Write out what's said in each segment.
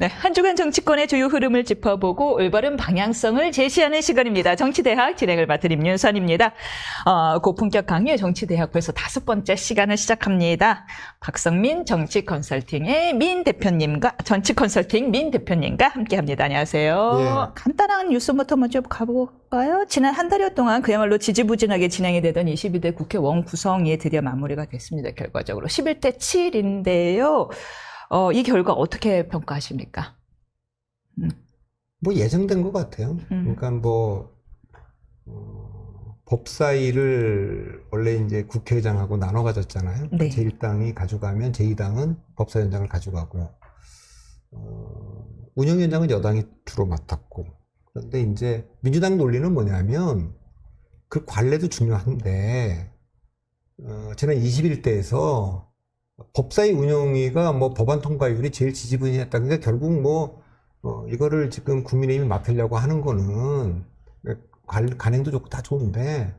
네, 한 주간 정치권의 주요 흐름을 짚어보고 올바른 방향성을 제시하는 시간입니다. 정치대학 진행을 맡은 임윤선입니다. 고품격 강의 정치대학 벌써 5번째 시간을 시작합니다. 박성민 정치컨설팅의 민 대표님과 정치컨설팅 민 대표님과 함께합니다. 안녕하세요. 예. 간단한 뉴스부터 먼저 가볼까요? 지난 한 달여 동안 그야말로 지지부진하게 진행이 되던 22대 국회 원구성이 드디어 마무리가 됐습니다. 결과적으로 11대 7인데요. 이 결과 어떻게 평가하십니까? 뭐 예상된 것 같아요. 그러니까 뭐 법사위를 원래 이제 국회의장하고 나눠 가졌잖아요. 네. 제1당이 가져가면 제2당은 법사위원장을 가져가고 운영위원장은 여당이 주로 맡았고, 그런데 이제 민주당 논리는 뭐냐면 그 관례도 중요한데 지난 21대에서 법사위 운영위가 뭐 법안 통과율이 제일 지지분이했다. 그러니까 결국 뭐 이거를 지금 국민의힘이 맡으려고 하는 거는 관행도 좋고 다 좋은데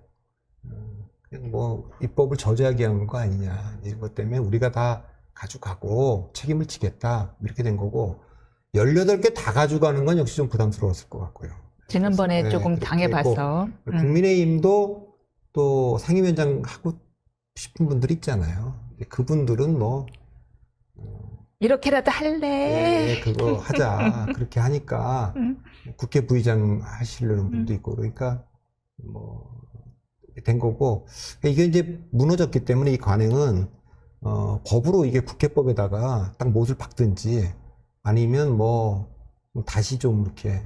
그냥 뭐 입법을 저지하게 한 거 아니냐, 이것 때문에 우리가 다 가져가고 책임을 지겠다, 이렇게 된 거고, 18개 다 가져가는 건 역시 좀 부담스러웠을 것 같고요. 지난번에 네, 조금 그렇게 당해봐서. 했고, 국민의힘도 또 상임위원장 하고 싶은 분들이 있잖아요. 그분들은 뭐 이렇게라도 할래. 예, 그거 하자 그렇게 하니까 국회 부의장 하시려는 분도 있고, 그러니까 뭐 된 거고, 이게 이제 무너졌기 때문에 이 관행은 법으로 이게 국회법에다가 딱 못을 박든지 아니면 뭐 다시 좀 이렇게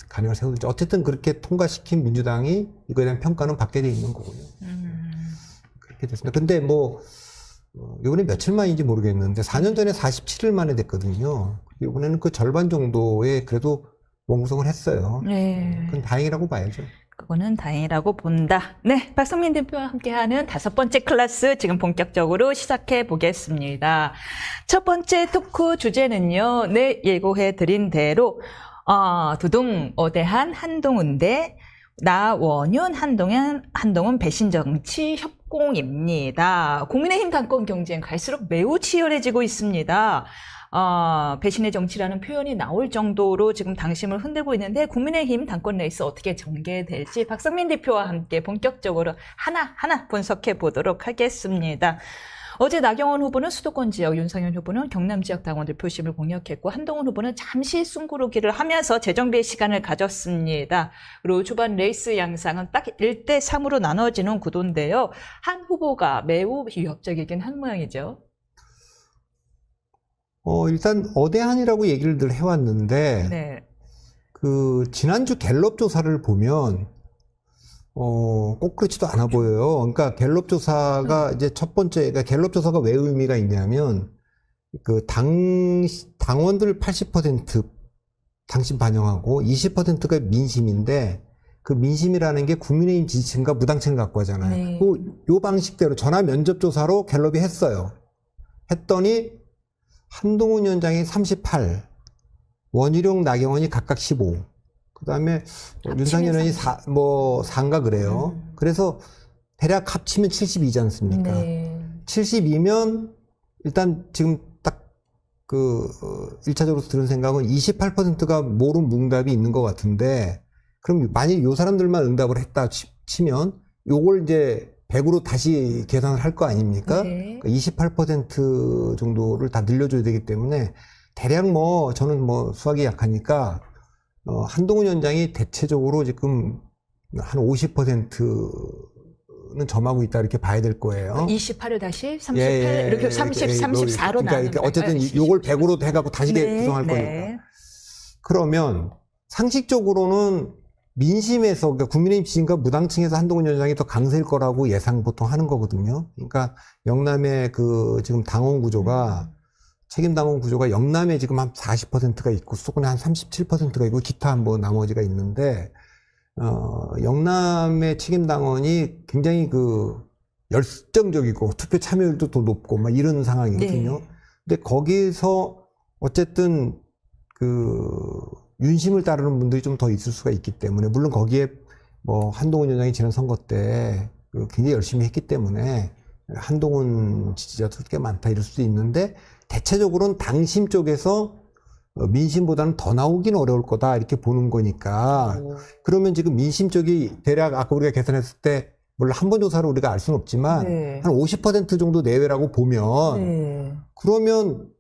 관행을 세우든지, 어쨌든 그렇게 통과시킨 민주당이 이거에 대한 평가는 받게 돼 있는 거고요. 그렇게 됐습니다. 근데 뭐 이번에 며칠 만인지 모르겠는데 4년 전에 47일 만에 됐거든요. 이번에는 그 절반 정도에 그래도 원구성을 했어요. 네. 그건 다행이라고 봐야죠. 그거는 다행이라고 본다. 네, 박성민 대표와 함께하는 5번째 클래스 지금 본격적으로 시작해 보겠습니다. 첫 번째 토크 주제는요, 네, 예고해드린 대로 두둥 오대한 한동훈 대 나원윤 한동훈 배신정치 협공입니다. 국민의힘 당권 경쟁 갈수록 매우 치열해지고 있습니다. 배신의 정치라는 표현이 나올 정도로 지금 당심을 흔들고 있는데, 국민의힘 당권 레이스 어떻게 전개될지 박성민 대표와 함께 본격적으로 하나하나 분석해 보도록 하겠습니다. 어제 나경원 후보는 수도권 지역, 윤석열 후보는 경남 지역 당원들 표심을 공략했고, 한동훈 후보는 잠시 숨고르기를 하면서 재정비의 시간을 가졌습니다. 그리고 초반 레이스 양상은 딱 1대3으로 나눠지는 구도인데요. 한 후보가 매우 위협적이긴 한 모양이죠. 일단 어대한이라고 얘기를 늘 해왔는데, 네. 그 지난주 갤럽 조사를 보면 꼭 그렇지도 않아 보여요. 그러니까 갤럽 조사가 이제 첫 번째, 그러니까 갤럽 조사가 왜 의미가 있냐면, 그 당원들 80% 당신 반영하고 20%가 민심인데, 그 민심이라는 게 국민의힘 지지층과 무당층을 갖고 하잖아요. 네. 요 방식대로 전화 면접 조사로 갤럽이 했어요. 했더니 한동훈 위원장이 38, 원희룡, 나경원이 각각 15, 그 다음에 윤상현 의원이 4인가 그래요. 그래서 대략 합치면 72지 않습니까? 네. 72면 일단 지금 딱 그 1차적으로 들은 생각은 28%가 모른 뭉답이 있는 것 같은데, 그럼 만약 요 사람들만 응답을 했다 치면 요걸 이제 100으로 다시 계산을 할 거 아닙니까? 네. 그러니까 28% 정도를 다 늘려줘야 되기 때문에 대략 뭐 저는 뭐 수학이 약하니까 한동훈 위원장이 대체적으로 지금 한 50%는 점하고 있다, 이렇게 봐야 될 거예요. 28을 다시 38 이렇게 30, 34로 나누는 그러니까 어쨌든 요걸 100으로 해갖고 다시 네, 구성할 네. 거니까. 그러면 상식적으로는 민심에서, 그러니까 국민의힘 지지층과 무당층에서 한동훈 위원장이 더 강세일 거라고 예상 보통 하는 거거든요. 그러니까 영남의 그 지금 당원 구조가 책임 당원 구조가 영남에 지금 한 40%가 있고 수도권에 한 37%가 있고 기타 뭐 나머지가 있는데, 영남의 책임 당원이 굉장히 그 열정적이고 투표 참여율도 더 높고 막 이런 상황이거든요. 네. 근데 거기서 어쨌든 윤심을 따르는 분들이 좀 더 있을 수가 있기 때문에, 물론 거기에 뭐 한동훈 위원장이 지난 선거 때 굉장히 열심히 했기 때문에 한동훈 지지자도 꽤 많다 이럴 수도 있는데, 대체적으로는 당심 쪽에서 민심보다는 더 나오긴 어려울 거다 이렇게 보는 거니까. 그러면 지금 민심 쪽이 대략 아까 우리가 계산했을 때, 물론 한 번 조사로 우리가 알 수는 없지만 네. 한 50% 정도 내외라고 보면, 네. 그러면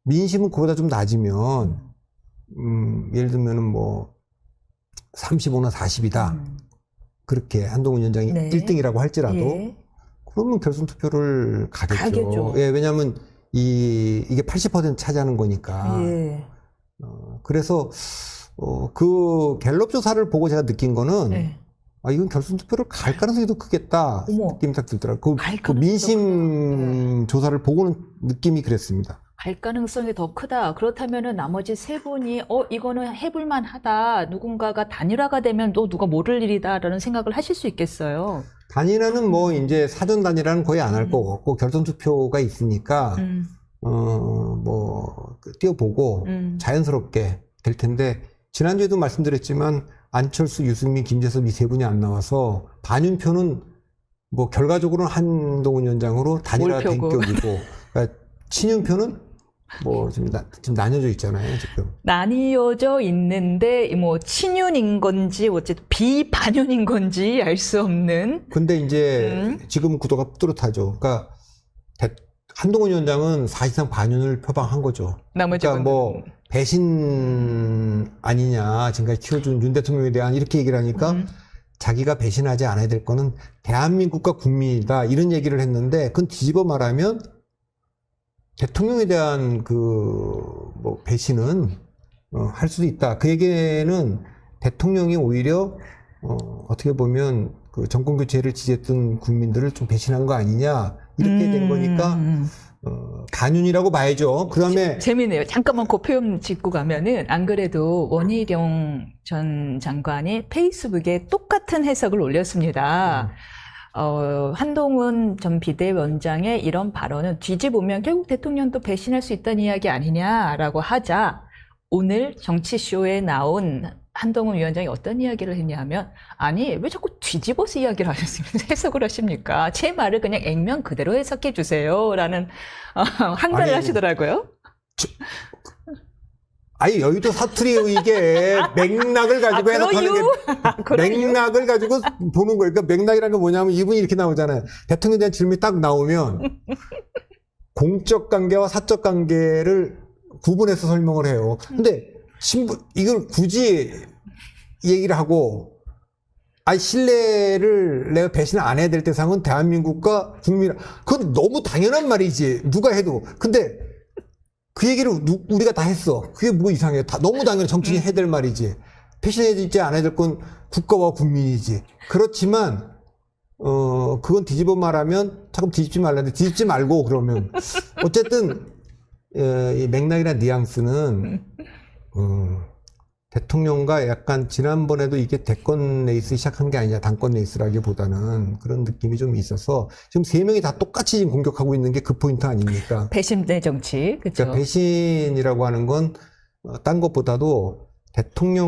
민심은 그보다 좀 낮으면 예를 들면은 뭐 35나 40이다 그렇게 한동훈 위원장이 네. 1등이라고 할지라도 예. 그러면 결선 투표를 가겠죠. 가겠죠. 예, 왜냐하면 이게 80% 차지하는 거니까. 예. 그래서 그 갤럽 조사를 보고 제가 느낀 거는, 네. 이건 결선 투표를 갈 가능성이 더 크겠다 어머. 느낌이 딱 들더라고요. 갈 그 가능성이 민심 조사를 보고는 느낌이 그랬습니다. 갈 가능성이 더 크다. 그렇다면은 나머지 세 분이 이거는 해볼만 하다. 누군가가 단일화가 되면 또 누가 모를 일이다라는 생각을 하실 수 있겠어요. 단일화는 뭐 이제 사전 단일화는 거의 안 할 거고, 그 결선 투표가 있으니까 띄워보고 자연스럽게 될 텐데, 지난주에도 말씀드렸지만 안철수, 유승민, 김재섭 이 세 분이 안 나와서 반윤표는 뭐 결과적으로는 한동훈 위원장으로 단일화된 몰표고. 격이고, 그러니까 친윤표는 뭐 지금 나뉘어져 있잖아요, 지금. 나뉘어져 있는데 뭐 친윤인 건지 어쨌든 비반윤인 건지 알 수 없는. 근데 이제 지금 구도가 뚜렷하죠. 그러니까 한동훈 위원장은 사실상 반윤을 표방한 거죠. 나머지 그러니까 뭐 배신 아니냐, 지금까지 키워준 윤 대통령에 대한 이렇게 얘기를 하니까 자기가 배신하지 않아야 될 거는 대한민국과 국민이다 이런 얘기를 했는데, 그건 뒤집어 말하면 대통령에 대한 배신은 할 수도 있다. 그 얘기는 대통령이 오히려 어떻게 보면 그 정권 교체를 지지했던 국민들을 좀 배신한 거 아니냐 이렇게 된 거니까 반윤이라고 봐야죠. 그다음에 재미네요. 잠깐만 그 표현 짚고 가면은, 안 그래도 원희룡 전 장관이 페이스북에 똑같은 해석을 올렸습니다. 한동훈 전 비대위원장의 이런 발언은 뒤집으면 결국 대통령도 배신할 수 있다는 이야기 아니냐라고 하자, 오늘 정치쇼에 나온 한동훈 위원장이 어떤 이야기를 했냐면, 아니 왜 자꾸 뒤집어서 이야기를 하셨습니까? 해석을 하십니까? 제 말을 그냥 액면 그대로 해석해 주세요 라는 항변을 하시더라고요. 여의도 사투리 이게 맥락을 가지고 해석하는 게 맥락을 가지고 보는 거예요. 그러니까 맥락이라는 게 뭐냐면 이분이 이렇게 나오잖아요. 대통령에 대한 질문이 딱 나오면 공적 관계와 사적 관계를 구분해서 설명을 해요. 근데 이걸 굳이 얘기를 하고, 신뢰를 내가 배신을 안 해야 될 대상은 대한민국과 국민, 그건 너무 당연한 말이지 누가 해도. 근데 그 얘기를 우리가 다 했어. 그게 뭐 이상해. 너무 당연히 정치인이 해야 될 말이지. 배신하지 않아야 될 건 국가와 국민이지. 그렇지만 그건 뒤집어 말하면, 자꾸 뒤집지 말라는데 뒤집지 말고 그러면 어쨌든 이 맥락이나 뉘앙스는 대통령과 약간 지난번에도 이게 대권 레이스 시작한 게 아니냐, 당권 레이스라기보다는 그런 느낌이 좀 있어서 지금 세 명이 다 똑같이 지금 공격하고 있는 게 그 포인트 아닙니까? 배신의 정치, 그렇죠? 그러니까 배신이라고 하는 건 딴 것보다도 대통령의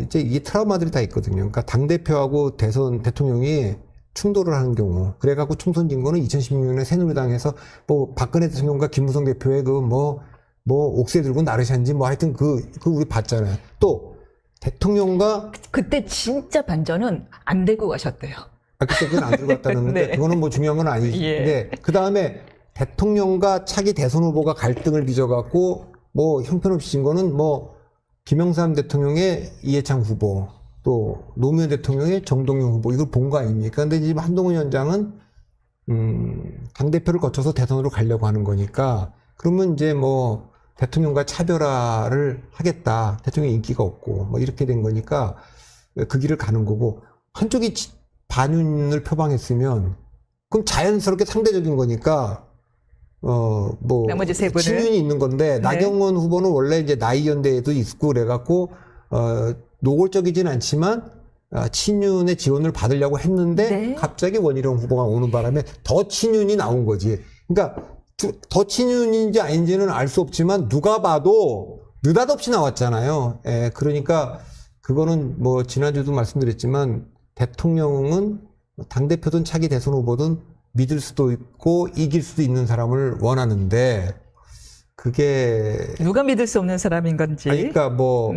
이제 이게 트라우마들이 다 있거든요. 그러니까 당 대표하고 대통령이 충돌을 하는 경우, 그래갖고 총선 진 거는 2016년에 새누리당에서 뭐 박근혜 대통령과 김무성 대표의 옥새 들고 나르샨지 하여튼 우리 봤잖아요. 또 대통령과 그때 진짜 반전은 안 들고 가셨대요. 그때 그건 안 들고 갔다는데 네. 그거는 뭐 중요한 건 아니지. 예. 근데 그 다음에 대통령과 차기 대선 후보가 갈등을 빚어갖고 형편없이 진 거는 김영삼 대통령의 이해창 후보, 또 노무현 대통령의 정동영 후보, 이걸 본 거 아닙니까? 근데 지금 한동훈 위원장은 당대표를 거쳐서 대선으로 가려고 하는 거니까, 그러면 이제 대통령과 차별화를 하겠다. 대통령 인기가 없고 이렇게 된 거니까 그 길을 가는 거고, 한쪽이 반윤을 표방했으면 그럼 자연스럽게 상대적인 거니까 나머지 세 분은 친윤이 있는 건데, 나경원 후보는 원래 이제 나이연대에도 있고 그래갖고 노골적이진 않지만 친윤의 지원을 받으려고 했는데, 네. 갑자기 원희룡 후보가 오는 바람에 더 친윤이 나온 거지. 그러니까 더 친윤인지 아닌지는 알 수 없지만 누가 봐도 느닷없이 나왔잖아요. 예, 그러니까 그거는 뭐 지난주도 말씀드렸지만 대통령은 당대표든 차기 대선 후보든 믿을 수도 있고 이길 수도 있는 사람을 원하는데 그게 누가 믿을 수 없는 사람인 건지. 그러니까 뭐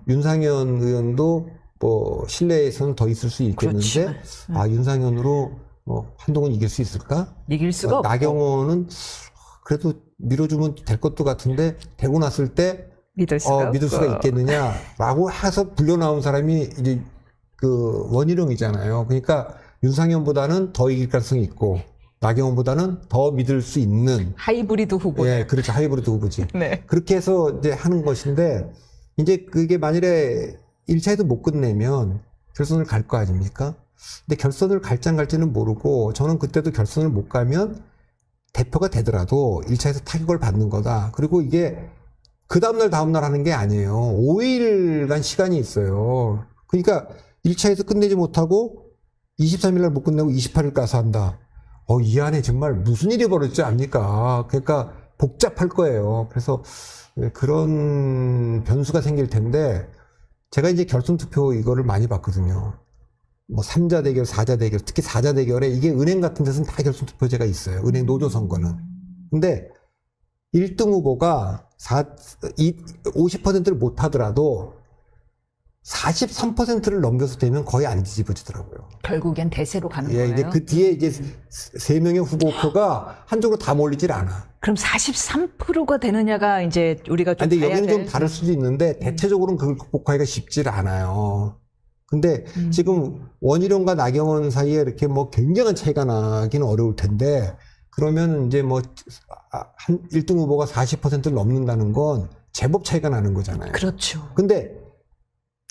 윤상현 의원도 뭐 실내에서는 더 있을 수 있겠는데 그렇지만, 아 윤상현으로 뭐 한동훈 이길 수 있을까? 이길 수가 없고. 나경원은 그래도 밀어주면 될 것도 같은데 되고 났을 때 믿을 수가 믿을 수가 없고. 있겠느냐라고 해서 불려 나온 사람이 이제 그 원희룡이잖아요. 그러니까 윤상현보다는 더 이길 가능성이 있고 나경원보다는 더 믿을 수 있는 하이브리드 후보. 예, 그렇죠. 하이브리드 후보지. 네. 그렇게 해서 이제 하는 것인데 이제 그게 만일에 1차에도 못 끝내면 결선을 갈 거 아닙니까? 근데 결선을 갈지 안 갈지는 모르고 저는 그때도 결선을 못 가면 대표가 되더라도 1차에서 타격을 받는 거다. 그리고 이게 그 다음날 하는 게 아니에요. 5일간 시간이 있어요. 그러니까 1차에서 끝내지 못하고 23일날 못 끝내고 28일 가서 한다. 이 안에 정말 무슨 일이 벌어지지 않습니까? 그러니까 복잡할 거예요. 그래서 그런 변수가 생길 텐데 제가 이제 결선 투표 이거를 많이 봤거든요. 뭐 3자 대결, 4자 대결, 특히 4자 대결에 이게 은행 같은 데서는 다 결선 투표제가 있어요. 은행 노조 선거는. 근데 1등 후보가 50%를 못 하더라도 43%를 넘겨서 되면 거의 안 뒤집어지더라고요. 결국엔 대세로 가는 예, 거예요. 이제 그 뒤에 이제 3명의 후보표가 한쪽으로 다 몰리질 않아. 그럼 43%가 되느냐가 이제 우리가 좀 근데 봐야 여기는 좀 될- 다를 수도 있는데 대체적으로는 그걸 극복하기가 쉽질 않아요. 근데 지금 원희룡과 나경원 사이에 이렇게 뭐 굉장한 차이가 나기는 어려울 텐데 그러면 이제 뭐 한 1등 후보가 40%를 넘는다는 건 제법 차이가 나는 거잖아요. 그렇죠. 근데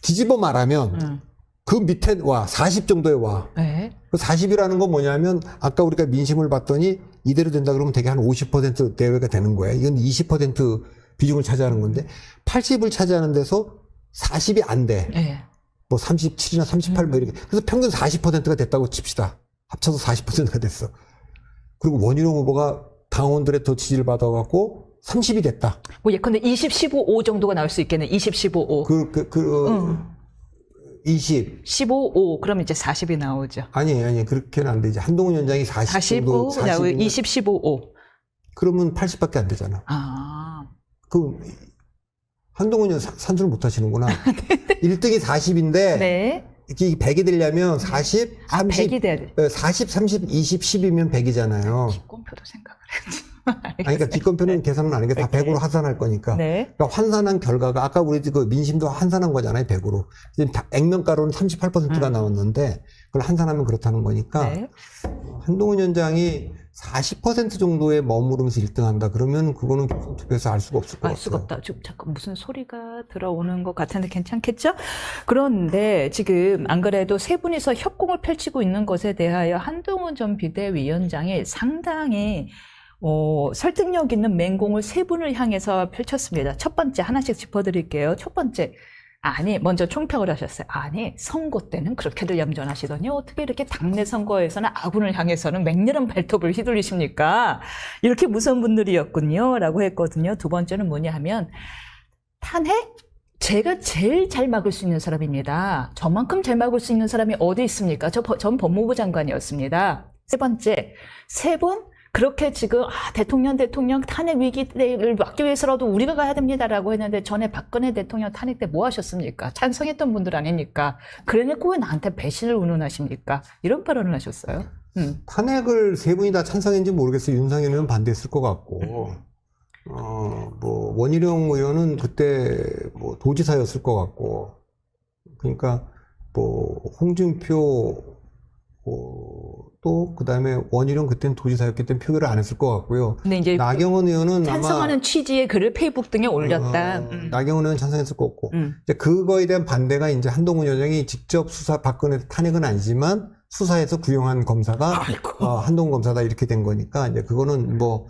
뒤집어 말하면 그 밑에 와 40 정도에 와. 네. 그 40이라는 건 뭐냐면 아까 우리가 민심을 봤더니 이대로 된다 그러면 되게 한 50% 내외가 되는 거예요. 이건 20% 비중을 차지하는 건데 80을 차지하는 데서 40이 안 돼. 네. 뭐 37이나 38 뭐 이렇게. 그래서 평균 40%가 됐다고 칩시다. 합쳐서 40%가 됐어. 그리고 원희룡 후보가 당원들의 더 지지를 받아갖고 30이 됐다. 뭐 예컨대 20, 15, 5 정도가 나올 수 있겠네. 20, 15, 5. 20. 15, 5. 그럼 이제 40이 나오죠. 아니, 그렇게는 안 되지. 한동훈 위원장이 40 정도, 45, 20, 15, 5. 그러면 80밖에 안 되잖아. 아. 그, 한동훈 위원장 산수를 못 하시는구나. 1등이 40인데, 네. 이게 100이 되려면 40, 30, 100이 돼야 돼. 40, 30, 20, 10이면 100이잖아요. 기권표도 생각을 했지. 그러니까 기권표는 계산은 안 해. 다 100으로 환산할 거니까. 네. 그러니까 환산한 결과가 아까 우리 그 민심도 환산한 거잖아요. 100으로. 지금 액면가로는 38%가 나왔는데 그걸 환산하면 그렇다는 거니까 네. 한동훈 위원장이 40% 정도에 머무르면서 1등한다. 그러면 그거는 투표에서 알 수가 없을 것 알 수가 같아요. 없다. 지금 잠깐 무슨 소리가 들어오는 것 같은데 괜찮겠죠? 그런데 지금 안 그래도 세 분이서 협공을 펼치고 있는 것에 대하여 한동훈 전 비대위원장이 상당히 설득력 있는 맹공을 세 분을 향해서 펼쳤습니다. 첫 번째 하나씩 짚어드릴게요. 첫 번째. 먼저 총평을 하셨어요. 선거 때는 그렇게들 얌전하시더니 어떻게 이렇게 당내 선거에서는 아군을 향해서는 맹렬한 발톱을 휘둘리십니까? 이렇게 무서운 분들이었군요. 라고 했거든요. 두 번째는 뭐냐 하면 탄핵? 제가 제일 잘 막을 수 있는 사람입니다. 저만큼 잘 막을 수 있는 사람이 어디 있습니까? 전 법무부 장관이었습니다. 세 번째, 세 분? 그렇게 지금 대통령 탄핵 위기를 막기 위해서라도 우리가 가야 됩니다라고 했는데 전에 박근혜 대통령 탄핵 때 뭐 하셨습니까? 찬성했던 분들 아닙니까? 그래놓고 왜 나한테 배신을 운운하십니까? 이런 발언을 하셨어요. 탄핵을 세 분이 다 찬성했는지 모르겠어요. 윤상현 의원은 반대했을 것 같고, 뭐, 원희룡 의원은 그때 뭐 도지사였을 것 같고, 그러니까 뭐, 홍준표, 또, 그 다음에 원희룡 그때는 도지사였기 때문에 표결을 안 했을 것 같고요. 근데 이제 나경원 의원은 찬성하는 취지의 글을 페이북 등에 올렸다. 나경원 의원은 찬성했을 것 같고, 이제 그거에 대한 반대가 이제 한동훈 위원장이 직접 박근혜 탄핵은 아니지만 수사해서 구형한 검사가 한동훈 검사다 이렇게 된 거니까 이제 그거는 뭐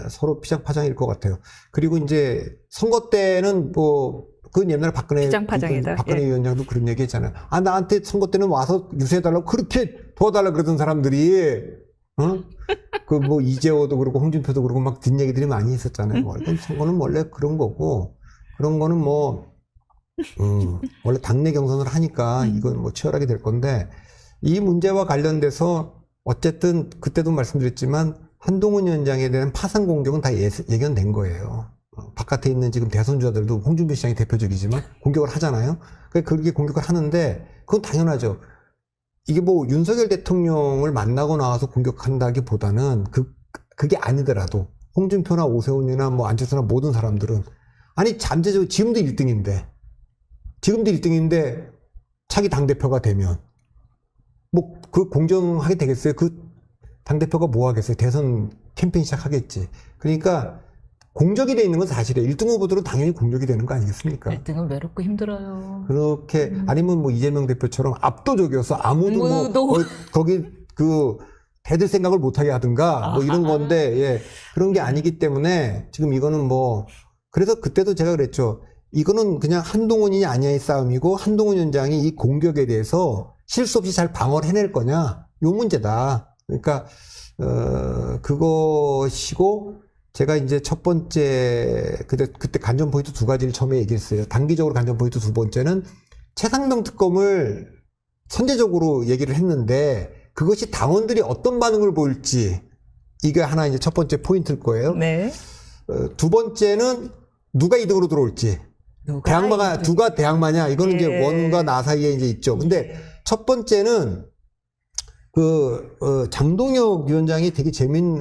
서로 피장파장일 것 같아요. 그리고 이제 선거 때는 뭐 그건 옛날에 박근혜 위원장도 그런 얘기 했잖아요. 나한테 선거 때는 와서 유세해달라고 그렇게 도와달라 그러던 사람들이 그 뭐 이재호도 그러고 홍준표도 그러고 막 뒷얘기들이 많이 있었잖아요. 선거는 원래 그런 거고, 그런 거는 뭐 원래 당내 경선을 하니까 이건 뭐 치열하게 될 건데, 이 문제와 관련돼서 어쨌든 그때도 말씀드렸지만 한동훈 위원장에 대한 파상 공격은 다 예견된 거예요. 바깥에 있는 지금 대선 주자들도 홍준표 시장이 대표적이지만 공격을 하잖아요. 그렇게 공격을 하는데 그건 당연하죠. 이게 뭐 윤석열 대통령을 만나고 나와서 공격한다기보다는 그게 아니더라도 홍준표나 오세훈이나 뭐 안철수나 모든 사람들은 아니 잠재적으로 지금도 1등인데 차기 당대표가 되면 뭐 그 공정하게 되겠어요? 그 당대표가 뭐 하겠어요? 대선 캠페인 시작하겠지. 그러니까 공적이 돼 있는 건 사실이에요. 1등 후보들은 당연히 공적이 되는 거 아니겠습니까? 1등은 외롭고 힘들어요. 그렇게 아니면 뭐 이재명 대표처럼 압도적이어서 아무도 뭐 거기 그 대들 생각을 못하게 하든가 뭐 이런 건데 예, 그런 게 아니기 때문에 지금 이거는 뭐 그래서 그때도 제가 그랬죠. 이거는 그냥 한동훈이냐 아니냐의 싸움이고 한동훈 위원장이 이 공격에 대해서 실수 없이 잘 방어를 해낼 거냐 요 문제다. 그러니까 그것이고 제가 이제 첫 번째 그때 관전 포인트 두 가지를 처음에 얘기했어요. 단기적으로 관전 포인트 두 번째는 최상병 특검을 선제적으로 얘기를 했는데 그것이 당원들이 어떤 반응을 보일지 이게 하나 이제 첫 번째 포인트일 거예요. 네. 두 번째는 누가 2등으로 들어올지. 누가 대항마냐 이거는 이제 원과 나 사이에 이제 있죠. 근데 첫 번째는 장동혁 위원장이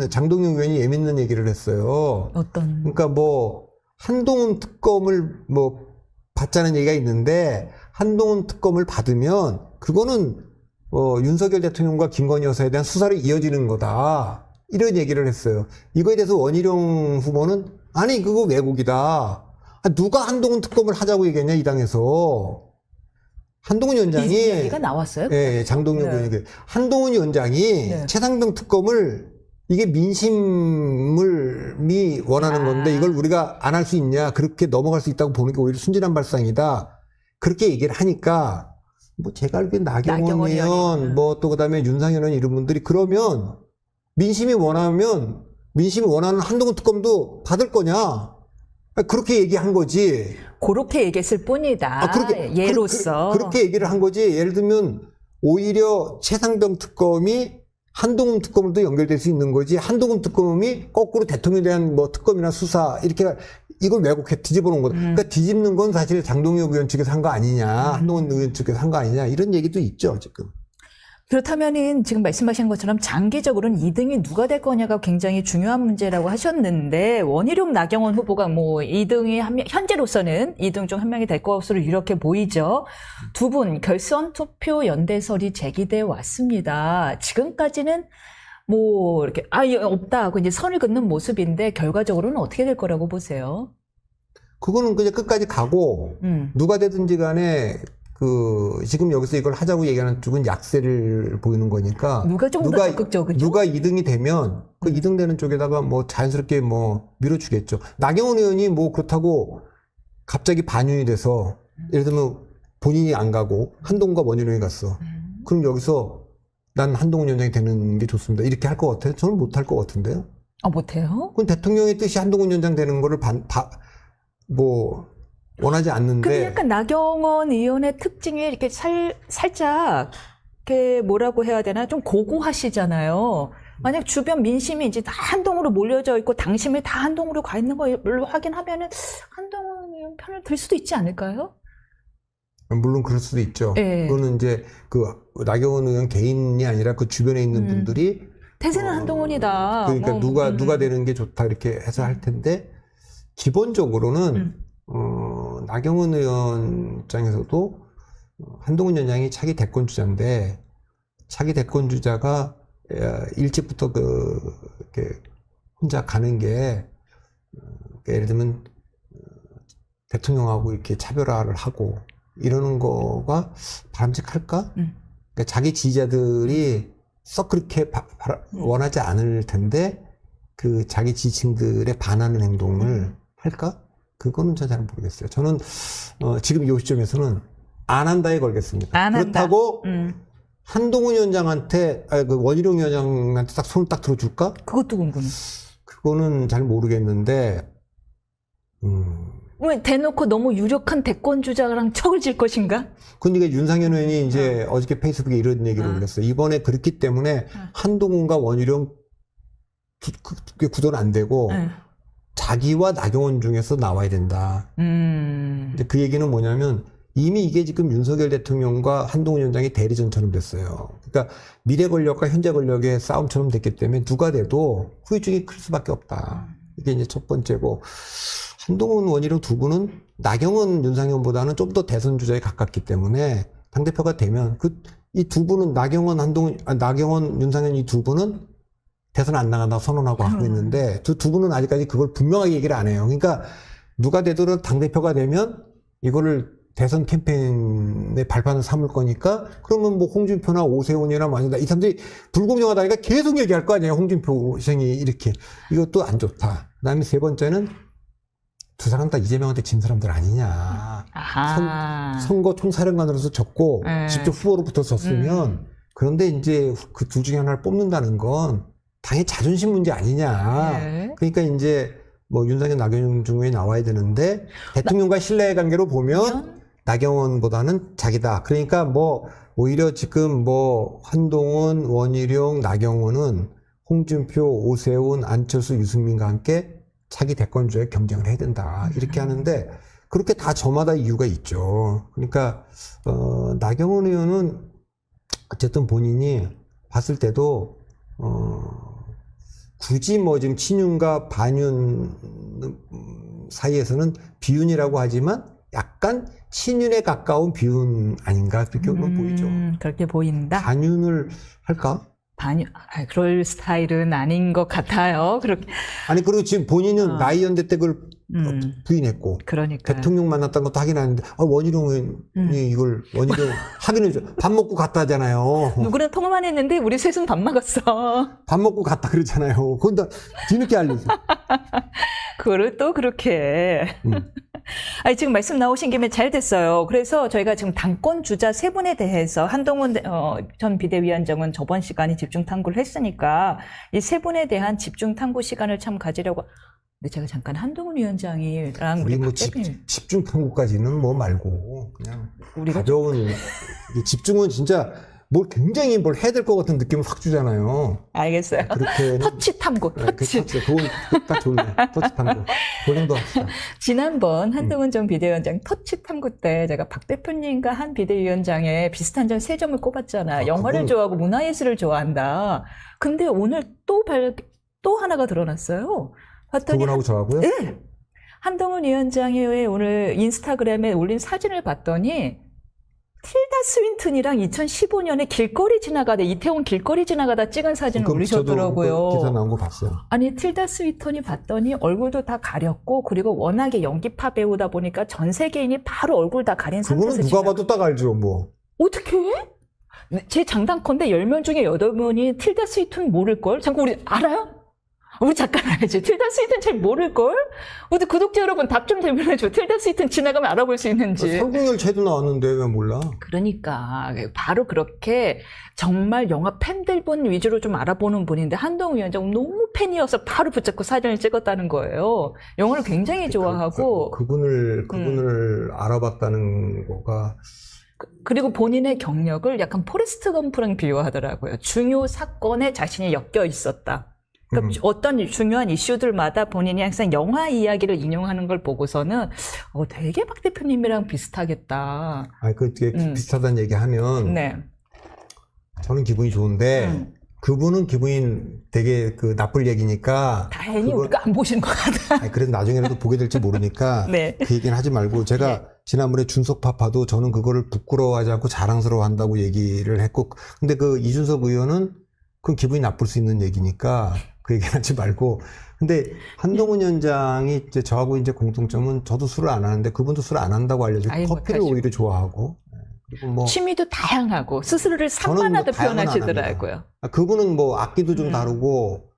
장동혁 위원이 예민한 얘기를 했어요. 그러니까 뭐, 한동훈 특검을 뭐, 받자는 얘기가 있는데, 한동훈 특검을 받으면, 그거는, 윤석열 대통령과 김건희 여사에 대한 수사로 이어지는 거다. 이런 얘기를 했어요. 이거에 대해서 원희룡 후보는, 아니, 그거 왜곡이다. 누가 한동훈 특검을 하자고 얘기했냐, 이 당에서. 한동훈 위원장이 이 얘기가 나왔어요? 예, 장동혁 의원이 한동훈 위원장이 최상병 특검을 이게 민심이 원하는 건데 이걸 우리가 안 할 수 있냐 그렇게 넘어갈 수 있다고 보는 게 오히려 순진한 발상이다 그렇게 얘기를 하니까 뭐 제가 알기엔 나경원 의원 뭐 또 그다음에 윤상현 의원 이런 분들이 그러면 민심이 원하는 한동훈 특검도 받을 거냐 그렇게 얘기한 거지. 그렇게 얘기했을 뿐이다. 예로서. 그렇게 얘기를 한 거지. 예를 들면 오히려 최상병 특검이 한동훈 특검으로도 연결될 수 있는 거지. 한동훈 특검이 거꾸로 대통령에 대한 뭐 특검이나 수사 이렇게 이걸 왜곡해 뒤집어 놓은 거다. 그러니까 뒤집는 건 사실 장동혁 의원 측에서 한 거 아니냐. 한동훈 의원 측에서 한 거 아니냐. 이런 얘기도 있죠, 지금. 그렇다면은 지금 말씀하신 것처럼 장기적으로는 2등이 누가 될 거냐가 굉장히 중요한 문제라고 하셨는데 원희룡 나경원 후보가 뭐 2등이 현재로서는 2등 중 한 명이 될 것으로 이렇게 보이죠. 두 분 결선 투표 연대설이 제기돼 왔습니다. 지금까지는 뭐 이렇게 없다 하고 이제 선을 긋는 모습인데 결과적으로는 어떻게 될 거라고 보세요? 그거는 그냥 끝까지 가고 누가 되든지 간에 지금 여기서 이걸 하자고 얘기하는 쪽은 약세를 보이는 거니까. 누가 좀 더 적극적이죠? 누가 2등이 되면 그 2등 되는 쪽에다가 뭐 자연스럽게 뭐 밀어주겠죠. 나경원 의원이 뭐 그렇다고 갑자기 반윤이 돼서 예를 들면 본인이 안 가고 한동훈과 원희룡이 갔어. 그럼 여기서 난 한동훈 위원장이 되는 게 좋습니다. 이렇게 할 것 같아요? 저는 못 할 것 같은데요. 못해요? 그건 대통령의 뜻이 한동훈 위원장 되는 거를 원하지 않는데. 근데 약간 나경원 의원의 특징이 이렇게 살짝, 이렇게 뭐라고 해야 되나? 좀 고고하시잖아요. 만약 주변 민심이 이제 다 한동으로 몰려져 있고 당심이 다 한동으로 가 있는 걸 확인하면은 한동훈 의원 편을 들 수도 있지 않을까요? 물론 그럴 수도 있죠. 네. 그거는 이제 나경원 의원 개인이 아니라 그 주변에 있는 분들이. 대세는 한동훈이다. 그러니까 누가 되는 게 좋다 이렇게 해서 할 텐데, 기본적으로는 나경원 의원 입장에서도 한동훈 위원장이 차기 대권 주자인데 차기 대권 주자가 일찍부터 이렇게 혼자 가는 게 예를 들면 대통령하고 이렇게 차별화를 하고 이러는 거가 바람직할까? 그러니까 자기 지지자들이 썩 그렇게 원하지 않을 텐데 그 자기 지지층들에 반하는 행동을 할까? 그거는 저 잘 모르겠어요. 저는 지금 이 시점에서는 안 한다에 걸겠습니다. 안 한다. 그렇다고 한동훈 위원장한테, 그 원희룡 위원장한테 딱 손을 딱 들어줄까? 그것도 궁금해. 그거는 잘 모르겠는데, 왜 대놓고 너무 유력한 대권 주자랑 척을 질 것인가? 그러니까 윤상현 의원이 이제 어저께 페이스북에 이런 얘기를 올렸어요. 이번에 그렇기 때문에 한동훈과 원희룡 구도는 안 되고, 자기와 나경원 중에서 나와야 된다. 이제 그 얘기는 뭐냐면, 이미 이게 지금 윤석열 대통령과 한동훈 위원장이 대리전처럼 됐어요. 그러니까 미래 권력과 현재 권력의 싸움처럼 됐기 때문에 누가 돼도 후유증이 클 수밖에 없다. 이게 이제 첫 번째고, 한동훈 원희룡 두 분은 나경원 윤상현보다는 좀 더 대선 주자에 가깝기 때문에 당대표가 되면 이 두 분은 나경원 윤상현 이 두 분은 대선 안 나간다고 선언하고 하고 있는데 두 분은 아직까지 그걸 분명하게 얘기를 안 해요. 그러니까 누가 되더라도 당대표가 되면 이거를 대선 캠페인의 발판을 삼을 거니까 그러면 뭐 홍준표나 오세훈이나 만약에 이 사람들이 불공정하다니까 계속 얘기할 거 아니에요. 홍준표 시장이 이렇게. 이것도 안 좋다. 그다음에 세 번째는 두 사람 다 이재명한테 진 사람들 아니냐. 선거 총사령관으로서 졌고 직접 후보로 붙었었으면 그런데 이제 그 둘 중에 하나를 뽑는다는 건 당연히 자존심 문제 아니냐. 그러니까 이제 뭐 윤석열 나경원 중에 나와야 되는데 대통령과 신뢰관계로 보면 나경원보다는 자기다. 그러니까 뭐 오히려 지금 뭐 한동훈, 원희룡, 나경원은 홍준표, 오세훈, 안철수, 유승민과 함께 차기 대권주에 경쟁을 해야 된다. 이렇게 하는데 그렇게 다 저마다 이유가 있죠. 그러니까 나경원 의원은 어쨌든 본인이 봤을 때도 굳이 뭐 지금 친윤과 반윤 사이에서는 비윤이라고 하지만 약간 친윤에 가까운 비윤 아닌가 그렇게 보이죠. 그렇게 보인다. 반윤을 할까? 그럴 스타일은 아닌 것 같아요. 그렇게. 아니 그리고 지금 본인은 나이 연대 때 그걸 부인했고, 그러니까 대통령 만났다는 것도 하긴 하는데 원희룡이 이걸 원희룡 하기는 밥 먹고 갔다잖아요. 누구랑 통화만 했는데 우리 셋은 밥 먹었어. 밥 먹고 갔다 그러잖아요. 그건 다 뒤늦게 알리죠. 그걸 또 그렇게. 아니, 지금 말씀 나오신 김에 잘 됐어요. 그래서 저희가 지금 당권 주자 세 분에 대해서 한동훈 전 비대위원장은 저번 시간에 집중 탐구를 했으니까 이 세 분에 대한 집중 탐구 시간을 참 가지려고. 근데 제가 잠깐 한동훈 위원장이랑 우리 뭐 집중 탐구까지는 뭐 말고 그냥 가벼운 집중은 진짜 굉장히 뭘 해야 될 것 같은 느낌을 확 주잖아요. 알겠어요. 그렇게 터치 탐구, 터치. 그건 딱 좋네. 터치 탐구. 그 정도 합시다. 지난번 한동훈 전 비대위원장 터치 탐구 때 제가 박 대표님과 한 비대위원장의 비슷한 점 세 점을 꼽았잖아. 영화를 좋아하고 문화예술을 좋아한다. 근데 오늘 또 하나가 드러났어요. 봤더니 그분하고 저하고요? 네. 한동훈 위원장이 오늘 인스타그램에 올린 사진을 봤더니 틸다 스윈튼이랑 2015년에 길거리 지나가다 이태원 길거리 지나가다 찍은 사진을 올리셨더라고요. 저도 기사 나온 거 봤어요. 아니 틸다 스윈튼이 봤더니 얼굴도 다 가렸고 그리고 워낙에 연기파 배우다 보니까 전 세계인이 바로 얼굴 다 가린 상태에서 그거는 누가 봐도 딱 알죠 뭐. 어떻게 해? 제 장단컨대 10명 중에 8명이 틸다 스윈튼 모를걸? 잠깐 우리 알아요? 우리 잠깐 알지. 틸다 스윈튼 잘 모를걸? 우리 구독자 여러분 답 좀 대변해줘. 틸다 스윈튼 지나가면 알아볼 수 있는지. 설국열차도 나왔는데 왜 몰라? 그러니까 바로 그렇게 정말 영화 팬들분 위주로 좀 알아보는 분인데 한동훈 위원장 너무 팬이어서 바로 붙잡고 사진을 찍었다는 거예요. 영화를 굉장히 좋아하고 그분을 알아봤다는 거가 그리고 본인의 경력을 약간 포레스트 검프랑 비유하더라고요. 중요 사건에 자신이 엮여 있었다. 그러니까 어떤 중요한 이슈들마다 본인이 항상 영화 이야기를 인용하는 걸 보고서는 되게 박 대표님이랑 비슷하겠다. 그게 비슷하다는 얘기하면 네. 저는 기분이 좋은데 그분은 기분이 되게 나쁠 얘기니까 다행히 우리가 안 보시는 것 같아. 그래도 나중에라도 보게 될지 모르니까 네. 그 얘기는 하지 말고 제가 지난번에 준석 파파도 저는 그거를 부끄러워하지 않고 자랑스러워한다고 얘기를 했고 근데 이준석 의원은 그건 기분이 나쁠 수 있는 얘기니까 그 얘기는 하지 말고 근데 한동훈 위원장이 이제 저하고 이제 공통점은 저도 술을 안 하는데 그분도 술을 안 한다고 알려주고 커피를 오히려 좋아하고 그리고 뭐 취미도 다양하고 스스로를 산만하다 표현하시더라고요. 그분은 뭐 악기도 좀 다루고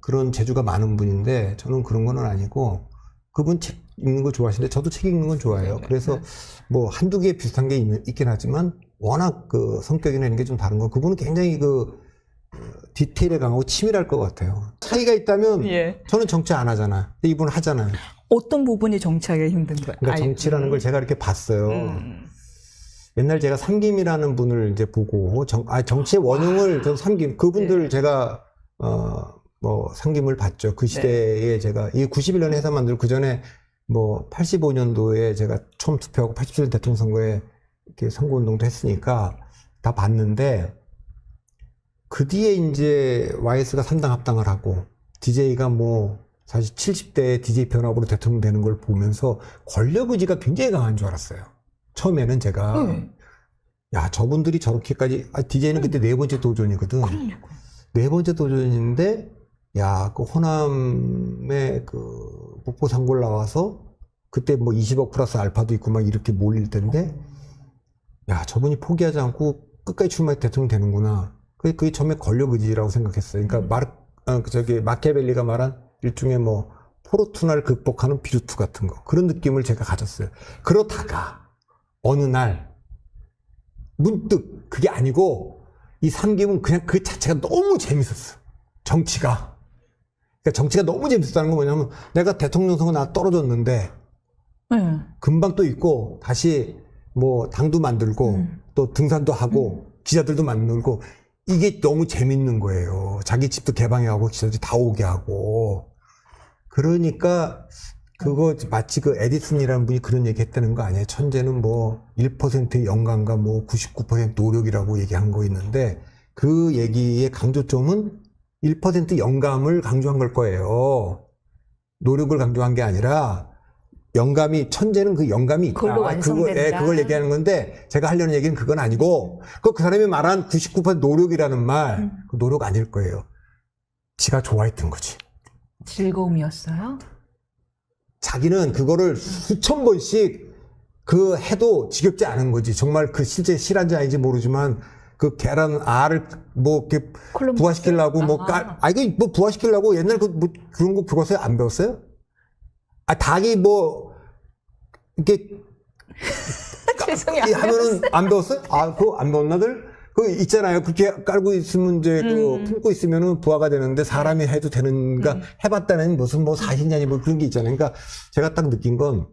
그런 재주가 많은 분인데 저는 그런 거는 아니고 그분 책 읽는 거 좋아하시는데 저도 책 읽는 건 좋아해요. 그래서 뭐 한두 개 비슷한 게 있긴 하지만 워낙 그 성격이나 이런 게 좀 다른 거. 그분은 굉장히 그 디테일에 강하고 치밀할 것 같아요. 차이가 있다면 예. 저는 정치 안 하잖아요. 근데 이분은 하잖아요. 어떤 부분이 정치하기 힘든 거예요? 그러니까 정치라는 걸 제가 이렇게 봤어요. 옛날 제가 삼김이라는 분을 이제 보고 정치의 원흉을 전 삼김 그분들 네. 제가 뭐 삼김을 봤죠. 그 시대에 제가 이 91년에 해서 만들고 그 전에 뭐 85년도에 제가 처음 투표하고 87년 대통령 선거에 이렇게 선거운동도 했으니까 다 봤는데 그 뒤에 이제 YS가 산당 합당을 하고 DJ가 뭐 사실 70대 DJ 변합으로 대통령 되는 걸 보면서 권력 의지가 굉장히 강한 줄 알았어요. 처음에는 제가 야 저분들이 저렇게까지 DJ는 그때 네 번째 도전이거든. 그러니까. 네 번째 도전인데 야 그 호남에 그 목포 상골 나와서 그때 뭐 20억 플러스 알파도 있고 막 이렇게 몰릴 텐데 야 저분이 포기하지 않고 끝까지 출마해 대통령 되는구나. 그게 처음에 권력 의지라고 생각했어요. 그러니까 마키아벨리가 말한 일종의 뭐 포르투나를 극복하는 비루투 같은 거 그런 느낌을 제가 가졌어요. 그러다가 어느 날 문득 그게 아니고 이 삼김은 그냥 그 자체가 너무 재밌었어. 정치가. 그러니까 정치가 너무 재밌었다는 건 뭐냐면 내가 대통령 선거 나 떨어졌는데 금방 또 있고 다시 뭐 당도 만들고 또 등산도 하고 기자들도 만들고 이게 너무 재밌는 거예요. 자기 집도 개방해가고 기자들이 다 오게 하고. 그러니까 그거 마치 그 에디슨이라는 분이 그런 얘기 했다는 거 아니에요. 천재는 뭐 1%의 영감과 뭐 99% 노력이라고 얘기한 거 있는데 그 얘기의 강조점은 1% 영감을 강조한 걸 거예요. 노력을 강조한 게 아니라 영감이 천재는 그 영감이 있다. 그걸로 완성된다. 그걸 얘기하는 건데 제가 하려는 얘기는 그건 아니고 그 사람이 말한 99% 노력이라는 말 그 노력 아닐 거예요. 지가 좋아했던 거지. 즐거움이었어요? 자기는 그거를 수천 번씩 그 해도 지겹지 않은 거지. 정말 그 실제 실한지 아닌지 모르지만 그 계란 알을 뭐 이렇게 콜럼버스? 부화시키려고 뭐 이거 뭐 부화시키려고 옛날 뭐 그런 거 교과서에 안 배웠어요? 닭이 뭐 이렇게 죄송해요. 하면은 안 배웠어요? 그거 안 배웠나들? 그 있잖아요. 그렇게 깔고 있으면 이제 그 품고 있으면은 부화가 되는데 사람이 해도 되는가 해봤다는 무슨 뭐 사실이냐니 뭐 그런 게 있잖아요. 그러니까 제가 딱 느낀 건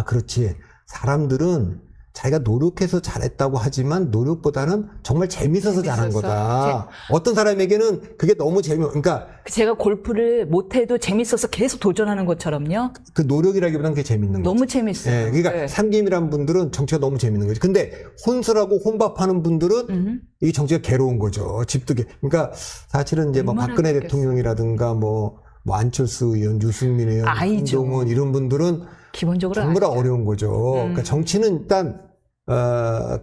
그렇지. 사람들은 자기가 노력해서 잘했다고 하지만 노력보다는 정말 재밌어서 잘한 거다. 어떤 사람에게는 그게 너무 그러니까 제가 골프를 못해도 재밌어서 계속 도전하는 것처럼요. 그 노력이라기보다는 그게 재밌는 거죠. 너무 재밌어요. 네, 그러니까 네. 삼김이란 분들은 정치가 너무 재밌는 거지. 근데 혼술하고 혼밥하는 분들은 이 정치가 괴로운 거죠. 집도 그러니까 사실은 이제 뭐 박근혜 대통령이라든가 뭐 안철수 의원, 유승민 의원, 한동훈 이런 분들은 기본적으로 정말 어려운 거죠. 그러니까 정치는 일단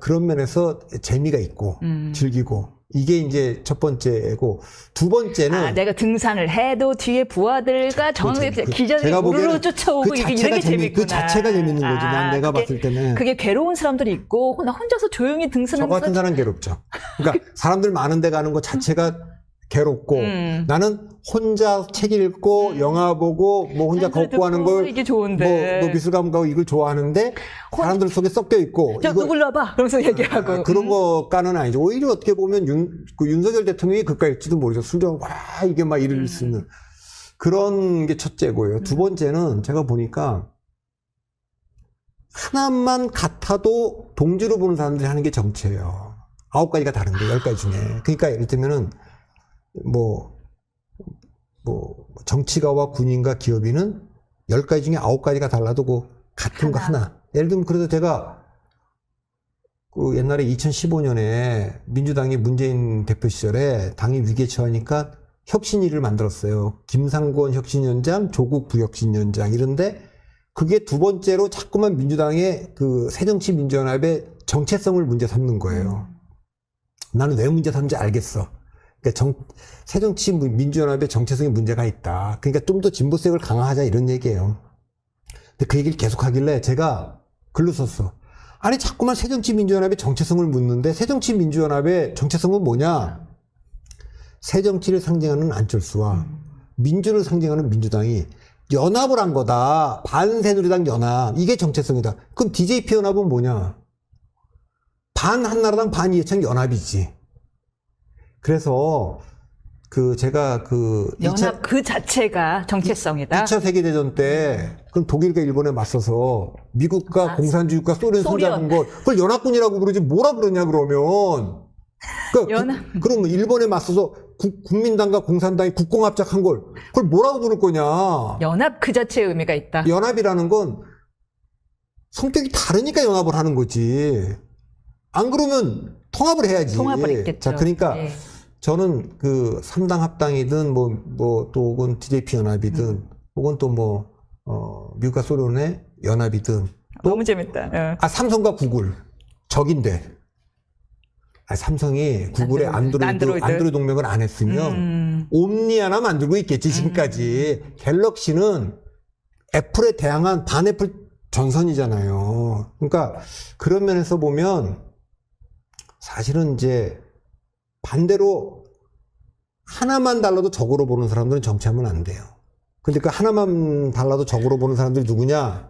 그런 면에서 재미가 있고 즐기고 이게 이제 첫 번째고 두 번째는 내가 등산을 해도 뒤에 부하들과 기자들이 우르르 쫓아오고 이게 이렇게 재밌구나. 그 자체가 재밌는 거지. 난 내가 봤을 때는 그게 괴로운 사람들이 있고 나 혼자서 조용히 등산하면서 저 같은 사람 괴롭죠. 그러니까 사람들 많은 데 가는 거 자체가 괴롭고 나는 혼자 책 읽고 영화 보고 뭐 혼자 걷고 하는 걸 이게 좋은데 뭐 미술관 가고 이걸 좋아하는데 사람들 속에 섞여 있고 저 누굴 놔봐 그러면서 얘기하고 그런 거까는 아니죠. 오히려 어떻게 보면 윤석열 대통령이 그까일지도 모르죠. 술좀 이게 막 이럴 수 있는 그런 게 첫째고요. 두 번째는 제가 보니까 하나만 같아도 동지로 보는 사람들이 하는 게 정치예요. 9가지가 다른데 10가지 중에. 그러니까 예를 들면은 뭐 정치가와 군인과 기업인은 10가지 중에 9가지가 달라도 그 같은 거 하나. 예를 들면 그래서 제가 그 옛날에 2015년에 민주당이 문재인 대표 시절에 당이 위기에 처하니까 혁신위를 만들었어요. 김상곤 혁신위원장, 조국 부혁신위원장 이런데 그게 두 번째로 자꾸만 민주당의 그 새정치민주연합의 정체성을 문제 삼는 거예요. 나는 왜 문제 삼는지 알겠어. 그러니까 새정치민주연합의 정체성에 문제가 있다. 그러니까 좀 더 진보색을 강화하자 이런 얘기예요. 근데 그 얘기를 계속 하길래 제가 글로 썼어. 아니 자꾸만 새정치민주연합의 정체성을 묻는데 새정치민주연합의 정체성은 뭐냐? 새정치를 상징하는 안철수와 민주를 상징하는 민주당이 연합을 한 거다. 반새누리당 연합. 이게 정체성이다. 그럼 DJP 연합은 뭐냐? 반 한나라당 반 이해창 연합이지. 그래서 제가 연합 그 자체가 정체성이다. 2차 세계대전 때 그럼 독일과 일본에 맞서서 미국과 공산주의과 소련 손잡은 걸 그걸 연합군이라고 부르지 뭐라 그러냐 그러면. 그러니까 그럼 일본에 맞서서 국민당과 공산당이 국공합작한 걸 그걸 뭐라고 부를 거냐. 연합 그 자체의 의미가 있다. 연합이라는 건 성격이 다르니까 연합을 하는 거지. 안 그러면 통합을 해야지. 통합을 했겠죠. 자, 그러니까 예. 저는 3당 합당이든 또 혹은 TJP 연합이든 혹은 또 미국과 소련의 연합이든 너무 재밌다. 삼성과 구글 적인데 삼성이 구글의 안드로이드 동맹을 안 했으면 옴니 하나 만들고 있겠지 지금까지. 갤럭시는 애플에 대항한 반애플 전선이잖아요. 그러니까 그런 면에서 보면 사실은 이제 반대로 하나만 달라도 적으로 보는 사람들은 정치하면 안 돼요. 근데 그 하나만 달라도 적으로 보는 사람들이 누구냐?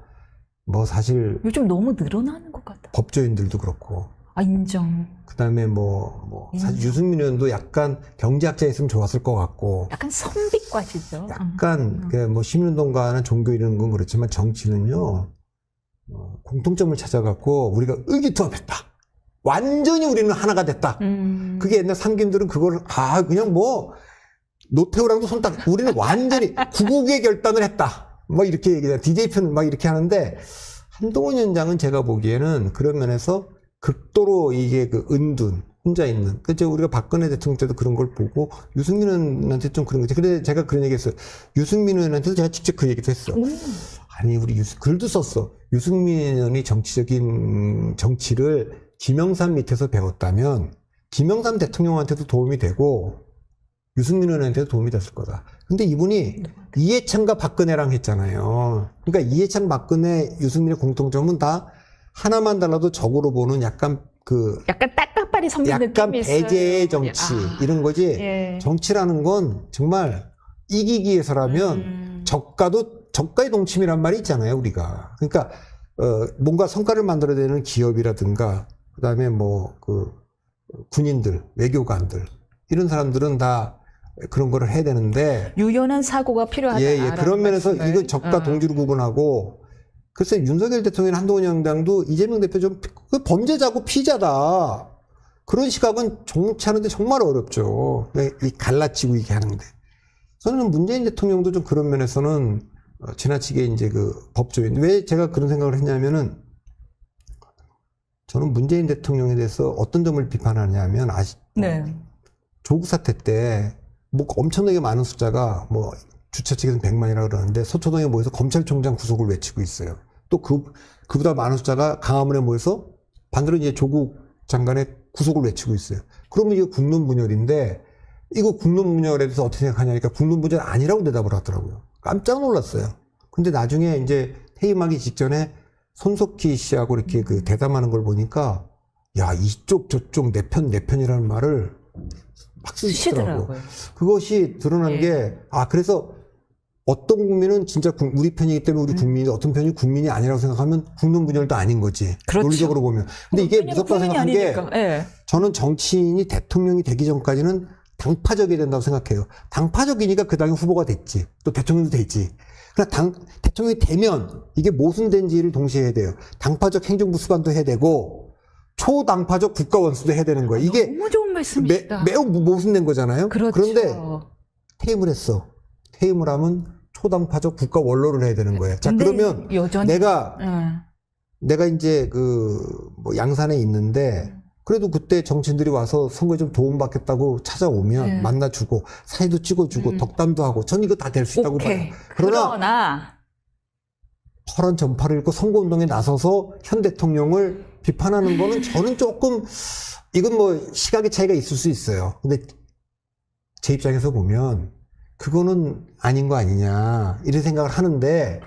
사실 요즘 너무 늘어나는 것 같아. 법조인들도 그렇고. 인정. 그다음에 사실 유승민 의원도 약간 경제학자였으면 좋았을 것 같고. 약간 선비과시죠. 약간 시민운동가는 종교 이런 건 그렇지만 정치는요. 공통점을 찾아갖고 우리가 의기투합했다. 완전히 우리는 하나가 됐다. 그게 옛날 삼김들은 그걸 그냥 노태우랑도 손딱 우리는 완전히 구국의 결단을 했다. 이렇게 얘기해요. DJ표는 이렇게 하는데 한동훈 위원장은 제가 보기에는 그런 면에서 극도로 이게 은둔 혼자 있는. 그죠? 우리가 박근혜 대통령 때도 그런 걸 보고 유승민 의원한테 좀 그런 거지. 근데 제가 그런 얘기했어요. 유승민 의원한테도 제가 직접 그 얘기도 했어. 아니 우리 글도 썼어. 유승민 의원이 정치적인 정치를 김영삼 밑에서 배웠다면 김영삼 대통령한테도 도움이 되고 유승민 의원한테도 도움이 됐을 거다. 근데 이분이 이해찬과 박근혜랑 했잖아요. 그러니까 이해찬, 박근혜, 유승민의 공통점은 다 하나만 달라도 적으로 보는 약간 딱딱발이 섬긴 약간 느낌이 있어요. 배제의 정치 이런 거지. 예. 정치라는 건 정말 이기기 위해서라면 저가의 동침이란 말이 있잖아요, 우리가. 그러니까 뭔가 성과를 만들어야 되는 기업이라든가 그다음에 군인들, 외교관들 이런 사람들은 다 그런 거를 해야 되는데 유연한 사고가 필요하다. 예, 그런 면에서 이거 적과 동지로 구분하고 글쎄 윤석열 대통령 한동훈 위원장도 이재명 대표 좀 범죄자고 피자다. 그런 시각은 정치하는데 정말 어렵죠. 이 갈라치고 이게 하는데. 저는 문재인 대통령도 좀 그런 면에서는 지나치게 이제 법조인. 왜 제가 그런 생각을 했냐면은 저는 문재인 대통령에 대해서 어떤 점을 비판하냐면 조국 사태 때 엄청나게 많은 숫자가 주최 측에서는 100만이라고 그러는데 서초동에 모여서 검찰총장 구속을 외치고 있어요. 또 그보다 많은 숫자가 강화문에 모여서 반대로 이제 조국 장관의 구속을 외치고 있어요. 그러면 이거 국론 분열인데 이거 국론 분열에 대해서 어떻게 생각하냐니까 국론 분열 아니라고 대답을 하더라고요. 깜짝 놀랐어요. 근데 나중에 이제 퇴임하기 직전에 손석희 씨하고 이렇게 대담하는 걸 보니까 야, 이쪽 저쪽 내 편이라는 말을 막 쓰시더라고요. 그것이 드러난 게 그래서 어떤 국민은 진짜 우리 편이기 때문에 우리 국민이 어떤 편이 국민이 아니라고 생각하면 국론 분열도 아닌 거지. 그렇죠. 논리적으로 보면. 근데 이게 무섭다고 생각한 게 예. 저는 정치인이 대통령이 되기 전까지는 당파적이어야 된다고 생각해요. 당파적이니까 그 당의 후보가 됐지. 또 대통령도 됐지. 그러나 대통령이 되면 이게 모순된지를 동시에 해야 돼요. 당파적 행정부 수반도 해야 되고 초당파적 국가 원수도 해야 되는 거예요. 이게 너무 좋은 말씀이시다. 매우 모순된 거잖아요. 그렇죠. 그런데 퇴임을 했어. 퇴임을 하면 초당파적 국가 원로를 해야 되는 거예요. 자, 그러면 여전히 내가 이제 양산에 있는데 그래도 그때 정치인들이 와서 선거에 좀 도움받겠다고 찾아오면 만나주고 사진도 찍어주고 덕담도 하고 전 이거 다 될 수 있다고 봐요. 그러나 파란 전파를 읽고 선거운동에 나서서 현 대통령을 비판하는 거는 저는 조금 이건 시각의 차이가 있을 수 있어요. 근데 제 입장에서 보면 그거는 아닌 거 아니냐 이런 생각을 하는데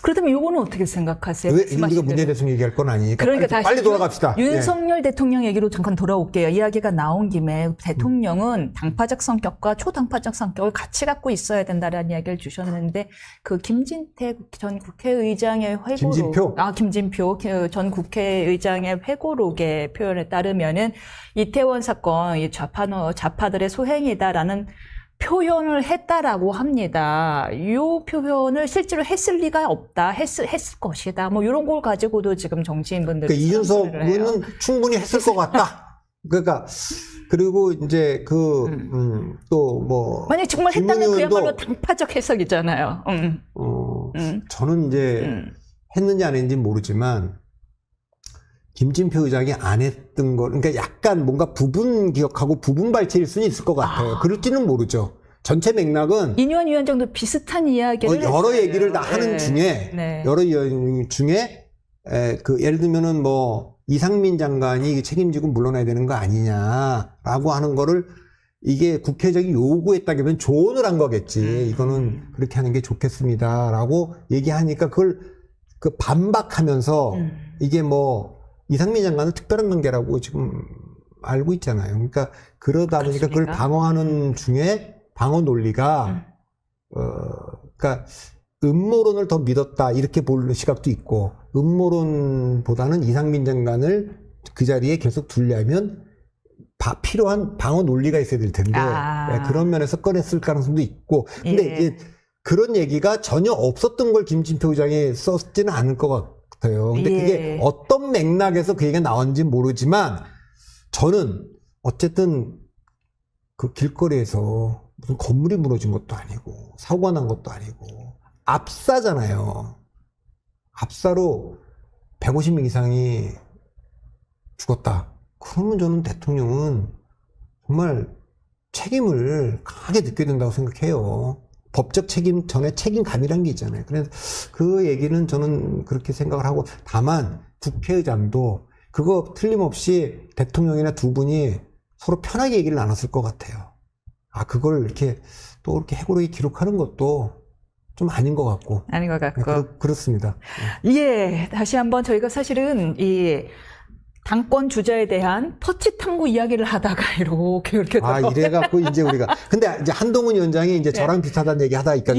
그렇다면 요거는 어떻게 생각하세요? 왜 말씀하신 우리가 대로. 문재인 대통령 얘기할 건 아니니까 그러니까 빨리 다시 돌아갑시다. 윤석열 대통령 얘기로 잠깐 돌아올게요. 이야기가 나온 김에 대통령은 당파적 성격과 초당파적 성격을 같이 갖고 있어야 된다라는 이야기를 주셨는데 그 김진태 전 국회의장의 회고록 김진표? 김진표 전 국회의장의 회고록의 표현에 따르면은 이태원 사건 이 좌파들의 소행이다라는 표현을 했다라고 합니다. 이 표현을 실제로 했을 리가 없다. 했을 것이다. 뭐 이런 걸 가지고도 지금 정치인분들이 그러니까 이준석 의원은 충분히 했을 것 같다. 그러니까 그리고 이제 또 뭐 만약 정말 했다면 그야말로 당파적 해석이잖아요. 저는 이제 했는지 안 했는지 모르지만 김진표 의장이 안 했던 거, 그러니까 약간 뭔가 부분 기억하고 부분 발췌일 수는 있을 것 같아요. 그럴지는 모르죠. 전체 맥락은 인유한 위원장도 비슷한 이야기를 여러 했어요. 얘기를 다 하는 중에 네. 여러 이야기 중에 그 예를 들면은 뭐 이상민 장관이 책임지고 물러나야 되는 거 아니냐라고 하는 거를 이게 국회적인 요구했다면 조언을 한 거겠지. 이거는 그렇게 하는 게 좋겠습니다라고 얘기하니까 그걸 그 반박하면서 이게 뭐 이상민 장관은 특별한 관계라고 지금 알고 있잖아요. 그러니까 그러다 보니까 그걸 방어하는 중에 방어 논리가 그러니까 음모론을 더 믿었다 이렇게 볼 시각도 있고 음모론보다는 이상민 장관을 그 자리에 계속 두려면 필요한 방어 논리가 있어야 될 텐데 그런 면에서 꺼냈을 가능성도 있고 근데 이제 그런 얘기가 전혀 없었던 걸 김진표 의장이 썼지는 않을 것 같아요. 근데 그게 어떤 맥락에서 그 얘기가 나왔는지 모르지만 저는 어쨌든 그 길거리에서 무슨 건물이 무너진 것도 아니고 사고가 난 것도 아니고 압사잖아요. 압사로 150명 이상이 죽었다. 그러면 저는 대통령은 정말 책임을 강하게 느껴야 된다고 생각해요. 법적 책임 전에 책임감이라는 게 있잖아요. 그래서 그 얘기는 저는 그렇게 생각을 하고 다만 국회의장도 그거 틀림없이 대통령이나 두 분이 서로 편하게 얘기를 나눴을 것 같아요. 그걸 이렇게 또 이렇게 해고록에 기록하는 것도 좀 아닌 것 같고. 아닌 것 같고. 그렇습니다. 예, 다시 한번 저희가 사실은 이 당권 주자에 대한 터치 탐구 이야기를 하다가 이렇게 이래갖고 이제 우리가 근데 이제 한동훈 위원장이 이제 저랑 비슷하다는 얘기 하다니까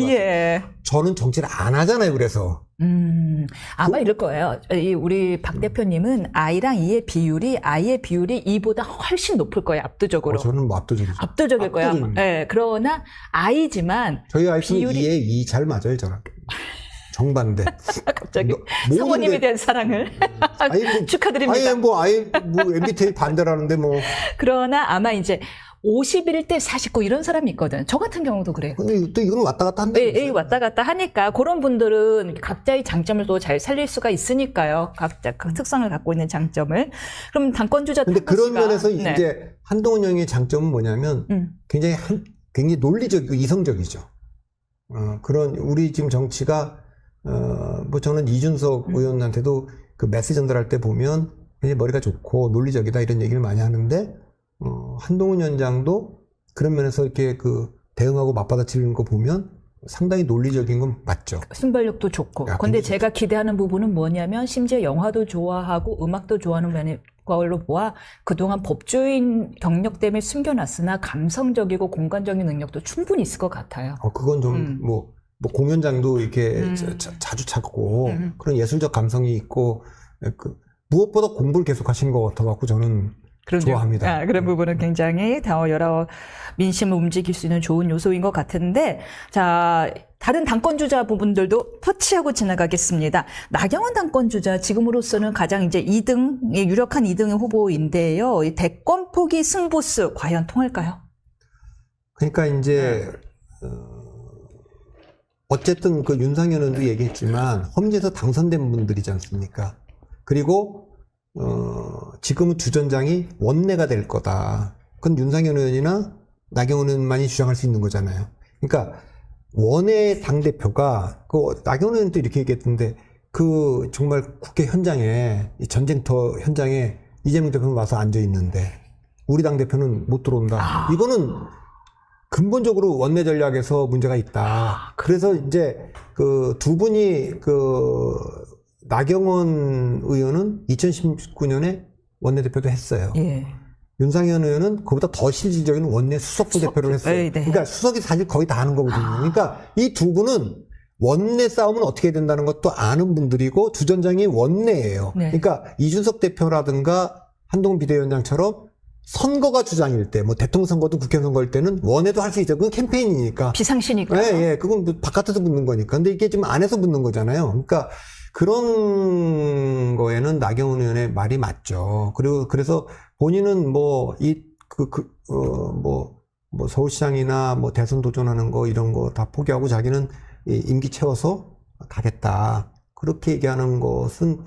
저는 정치를 안 하잖아요. 그래서 아마 이럴 거예요. 우리 박 대표님은 아이랑 이의 비율이 이보다 훨씬 높을 거예요. 압도적으로. 저는 뭐 압도적이죠. 압도적일 거야. 네, 그러나 아이지만 저희 아이는 이에 이 잘 맞아요. 저랑. 정반대. 갑자기 사모님에 대한 사랑을 축하드립니다. 뭐 MBTI 반대라는데 뭐. 그러나 아마 이제 51대 49 이런 사람이 있거든. 저 같은 경우도 그래요. 근데 또 이건 왔다 갔다 한다. 네, 왔다 갔다 하니까 그런 분들은 각자의 장점을 또 잘 살릴 수가 있으니까요. 각자 그 특성을 갖고 있는 장점을. 그럼 당권 주자. 근데 그런 면에서 이제 한동훈 형의 장점은 뭐냐면 굉장히 논리적이고 이성적이죠. 그런 우리 지금 정치가 뭐 저는 이준석 의원한테도 그 메시지 전달할 때 보면 굉장히 머리가 좋고 논리적이다 이런 얘기를 많이 하는데 한동훈 위원장도 그런 면에서 이렇게 그 대응하고 맞받아치는 거 보면 상당히 논리적인 건 맞죠. 순발력도 좋고. 근데 제가 기대하는 부분은 뭐냐면 심지어 영화도 좋아하고 음악도 좋아하는 걸로 보아 그동안 법조인 경력 때문에 숨겨놨으나 감성적이고 공간적인 능력도 충분히 있을 것 같아요. 그건 좀 뭐 공연장도 이렇게 자주 찾고 그런 예술적 감성이 있고 무엇보다 공부를 계속 하시는 것 같아갖고 저는 좋아합니다. 그런 부분은 굉장히 여러 민심을 움직일 수 있는 좋은 요소인 것 같은데, 자, 다른 당권주자 부분들도 터치하고 지나가겠습니다. 나경원 당권주자, 지금으로서는 가장 이제 2등, 유력한 2등 후보인데요. 이 대권 포기 승부수, 과연 통할까요? 그러니까 이제, 어쨌든 그 윤상현 의원도 얘기했지만, 험지에서 당선된 분들이지 않습니까? 그리고, 지금은 주전장이 원내가 될 거다. 그건 윤상현 의원이나 나경원 의원만이 주장할 수 있는 거잖아요. 그러니까 원외 당대표가 나경원 의원도 이렇게 얘기했던데 정말 국회 현장에 전쟁터 현장에 이재명 대표는 와서 앉아 있는데 우리 당대표는 못 들어온다. 이거는 근본적으로 원내 전략에서 문제가 있다. 그래서 이제 그 두 분이 그 나경원 의원은 2019년에 원내대표도 했어요. 예. 윤상현 의원은 그보다 더 실질적인 원내 수석부 대표를 했어요. 네. 그러니까 수석이 사실 거의 다 하는 거거든요. 그러니까 이 두 분은 원내 싸움은 어떻게 된다는 것도 아는 분들이고 주전장이 원내예요. 네. 그러니까 이준석 대표라든가 한동훈 비대위원장처럼 선거가 주장일 때, 뭐 대통령 선거도 국회의원 선거일 때는 원내도 할 수 있죠. 그건 캠페인이니까. 비상시니까. 예, 예. 그건 뭐 바깥에서 붙는 거니까. 근데 이게 지금 안에서 붙는 거잖아요. 그러니까 그런 거에는 나경원 의원의 말이 맞죠. 그리고 그래서 본인은 뭐 서울시장이나 뭐 대선 도전하는 거 이런 거 다 포기하고 자기는 임기 채워서 가겠다. 그렇게 얘기하는 것은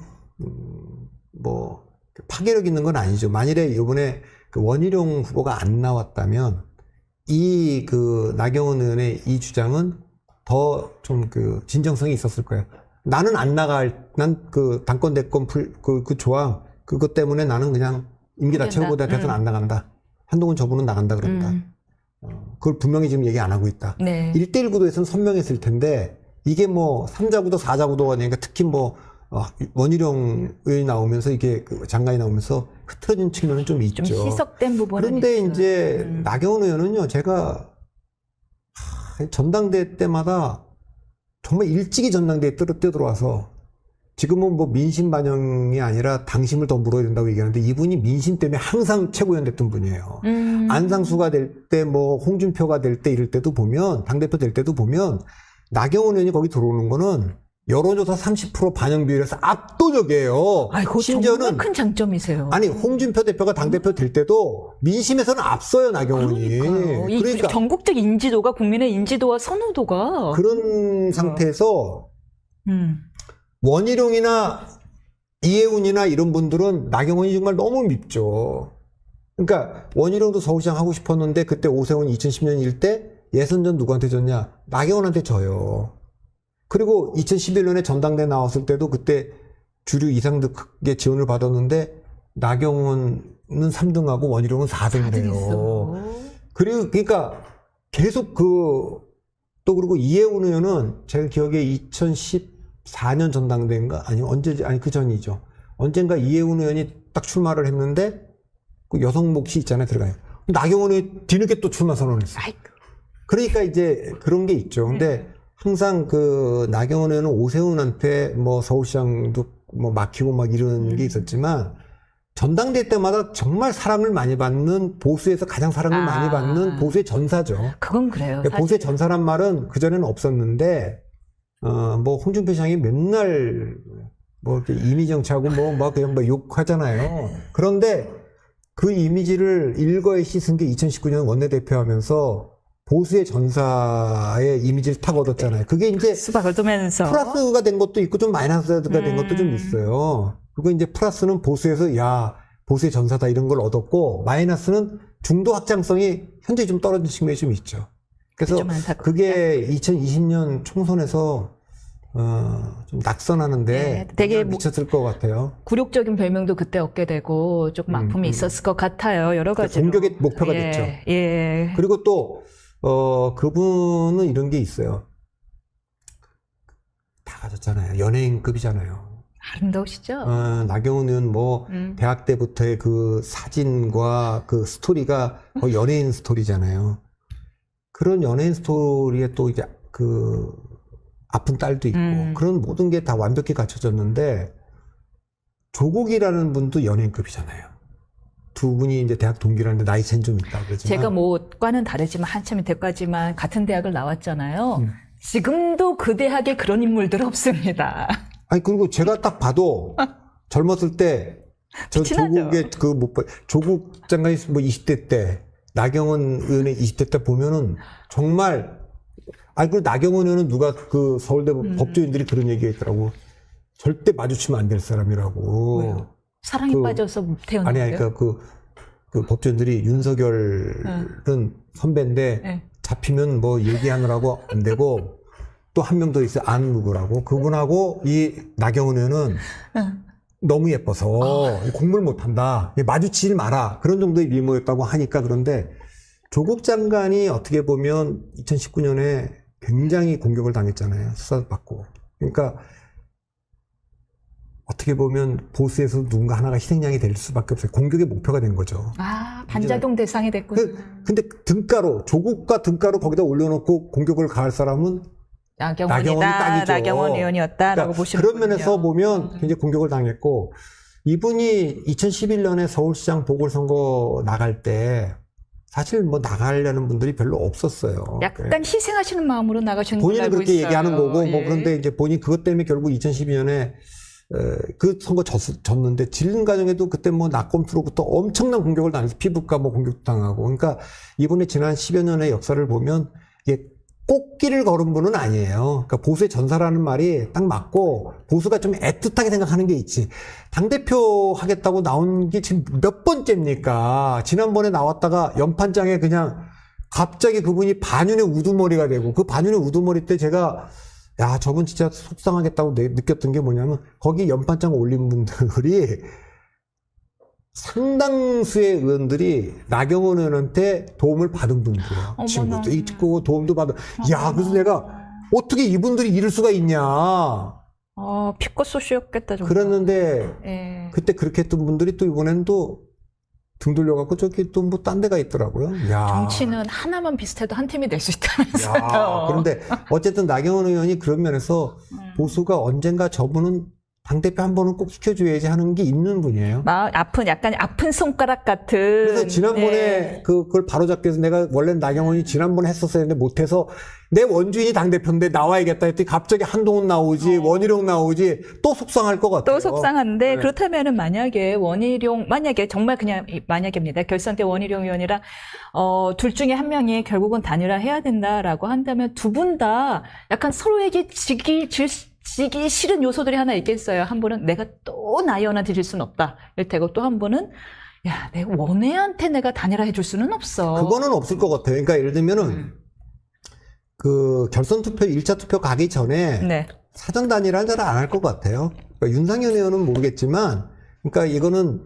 뭐 파괴력 있는 건 아니죠. 만일에 이번에 그 원희룡 후보가 안 나왔다면 이 그 나경원 의원의 이 주장은 더 좀 그 진정성이 있었을 거예요. 나는 안 나갈, 난 그 당권 대권 그 조항 그것 때문에 나는 그냥 임기 다 채우고 내가 대선 안 나간다. 한동훈 저분은 나간다 그런다. 그걸 분명히 지금 얘기 안 하고 있다. 네. 1대1 구도에서는 선명했을 텐데 이게 뭐 3자 구도, 4자 구도가 되니까 특히 뭐 원희룡 의원이 나오면서 이게 그 장관이 나오면서 흐트러진 측면은 좀 있죠. 좀 희석된 부분은 그런데 있어요. 이제 나경원 의원은요, 제가 전당대회 때마다 정말 일찍이 전당대회에 뛰어들어와서 지금은 뭐 민심 반영이 아니라 당심을 더 물어야 된다고 얘기하는데 이분이 민심 때문에 항상 최고위원 됐던 분이에요. 안상수가 될 때 뭐 홍준표가 될 때 이럴 때도 보면 당대표 될 때도 보면 나경원 의원이 거기 들어오는 거는 여론조사 30% 반영 비율에서 압도적이에요. 아이고, 정말 큰 장점이세요. 아니 홍준표 대표가 당대표 될 때도 민심에서는 앞서요 나경원이. 그러니까 전국적 인지도가 국민의 인지도와 선호도가 그런 상태에서 원희룡이나 이해운이나 이런 분들은 나경원이 정말 너무 밉죠. 그러니까 원희룡도 서울시장 하고 싶었는데 그때 오세훈 2010년일 때 예선전 누구한테 졌냐? 나경원한테 져요. 그리고 2011년에 전당대 나왔을 때도 그때 주류 이상득의 지원을 받았는데 나경원은 3등하고 원희룡은 4등을 해요. 그리고 그러니까 계속 또 그리고 이해운 의원은 제가 기억에 2014년 전당대인가 아니 그 전이죠. 언젠가 이해운 의원이 딱 출마를 했는데 그 여성 몫이 있잖아요, 들어가요. 나경원이 뒤늦게 또 출마 선언했어요. 그러니까 이제 그런 게 있죠. 근데 항상 그 나경원 의원은 오세훈한테 뭐 서울시장도 뭐 막히고 막 이런 게 있었지만 전당대회 때마다 정말 사랑을 많이 받는 보수에서 가장 사랑을 많이 받는 보수의 전사죠. 그건 그래요. 보수의 전사란 말은 그전에는 없었는데 뭐 홍준표 시장이 맨날 뭐 이렇게 이미 정치하고 뭐 그냥 뭐 욕하잖아요. 그런데 그 이미지를 일거에 씻은 게 2019년 원내대표 하면서 보수의 전사의 이미지를 탁 얻었잖아요. 그게 이제 수박을 두면서 플러스가 된 것도 있고 좀 마이너스가 된 것도 좀 있어요. 그리고 이제 플러스는 보수에서 야 보수의 전사다 이런 걸 얻었고 마이너스는 중도 확장성이 현재 좀 떨어진 측면이 좀 있죠. 그래서 그게 2020년 총선에서 좀 낙선하는데 되게 미쳤을 것 같아요. 굴욕적인 별명도 그때 얻게 되고 조금 아픔이 있었을 것 같아요. 여러 가지 공격의 목표가 됐죠. 예. 그리고 또 그분은 이런 게 있어요. 다 가졌잖아요. 연예인급이잖아요. 아름다우시죠? 나경원 의원 뭐 대학 때부터의 그 사진과 그 스토리가 거의 연예인 스토리잖아요. 그런 연예인 스토리에 또 이제 그 아픈 딸도 있고 그런 모든 게 다 완벽히 갖춰졌는데 조국이라는 분도 연예인급이잖아요. 두 분이 이제 대학 동기라는데 나이 차이는 좀 있다 그러지만 제가 뭐 과는 다르지만 한참이 대과지만 같은 대학을 나왔잖아요. 지금도 그 대학에 그런 인물들 없습니다. 아니 그리고 제가 딱 봐도 젊었을 때 저 조국의 조국 장관이 뭐 20대 때 나경원 의원의 20대 때 보면은 정말 그리고 나경원 의원은 누가 그 서울대 법조인들이 그런 얘기했더라고. 절대 마주치면 안 될 사람이라고. 왜요? 사랑에 빠져서 태어났어요? 아니, 그러니까 그 법조인들이 윤석열은 선배인데 잡히면 뭐 얘기하느라고 안 되고 또 한 명 더 있어요. 안 누구라고. 그분하고 이 나경원 의원은 너무 예뻐서 공부를 못한다. 마주치지 마라. 그런 정도의 미모였다고 하니까 그런데 조국 장관이 어떻게 보면 2019년에 굉장히 공격을 당했잖아요. 수사받고. 그러니까 어떻게 보면 보수에서 누군가 하나가 희생양이 될 수밖에 없어요. 공격의 목표가 된 거죠. 아, 반작용 대상이 됐군요. 근데 등가로, 조국과 등가로 거기다 올려놓고 공격을 가할 사람은 나경원이 딱이죠. 나경원 의원이었다라고 그러니까 보시는 그런 면에서 보면 굉장히 공격을 당했고, 이분이 2011년에 서울시장 보궐선거 나갈 때 사실 뭐 나가려는 분들이 별로 없었어요. 약간 희생하시는 마음으로 나가시는 걸로 본인은 알고 그렇게 있어요. 얘기하는 거고, 뭐 예. 그런데 이제 본인이 그것 때문에 결국 2012년에 그 선거 졌는데 지른 과정에도 그때 뭐 낙검수로부터 엄청난 공격을 당해서 피부과 뭐 공격도 당하고. 그러니까 이분의 지난 10여 년의 역사를 보면 이게 꽃길을 걸은 분은 아니에요. 그러니까 보수의 전사라는 말이 딱 맞고, 보수가 좀 애틋하게 생각하는 게 있지. 당대표 하겠다고 나온 게 지금 몇 번째입니까? 지난번에 나왔다가 연판장에 그냥 갑자기 그분이 반윤의 우두머리가 되고, 그 반윤의 우두머리 때 제가 야, 저분 진짜 속상하겠다고 느꼈던 게 뭐냐면, 거기 연판장 올린 분들이 상당수의 의원들이 나경원 의원한테 도움을 받은 분들이에요. 친구도 있고 도움도 받은. 야, 그래서 내가 어떻게 이분들이 이럴 수가 있냐. 피껏 소시였겠다. 정말. 그랬는데 예. 그때 그렇게 했던 분들이 또 이번엔 또 등 돌려갖고 저기 또 뭐 딴 데가 있더라고요. 야. 정치는 하나만 비슷해도 한 팀이 될 수 있다면서요. 야, 그런데 어쨌든 나경원 의원이 그런 면에서 보수가 언젠가 저분은 당대표 한 번은 꼭 시켜줘야지 하는 게 있는 분이에요. 약간 아픈 손가락 같은. 그래서 지난번에 네. 그걸 바로잡기 위해서 내가 원래는 나경원이 지난번에 했었어야 했는데 못해서, 내 원주인이 당대표인데 나와야겠다 했더니 갑자기 한동훈 나오지, 원희룡 나오지, 또 속상할 것 같아요. 또 속상한데, 네. 그렇다면은 만약에 만약에 정말 그냥 만약입니다. 결선 때 원희룡 의원이랑 둘 중에 한 명이 결국은 단일화해야 된다라고 한다면 두 분 다 약간 서로에게 지기 싫은 요소들이 하나 있겠어요. 한 분은 내가 또 나 의원한테 질 수는 없다. 일테고 또 한 분은 야, 내가 원혜한테 내가 단일화 해줄 수는 없어. 그거는 없을 것 같아요. 그러니까 예를 들면은 그 결선 투표 1차 투표 가기 전에 네. 사전 단일화는 잘 안 할 것 같아요. 그러니까 윤상현 의원은 모르겠지만, 그러니까 이거는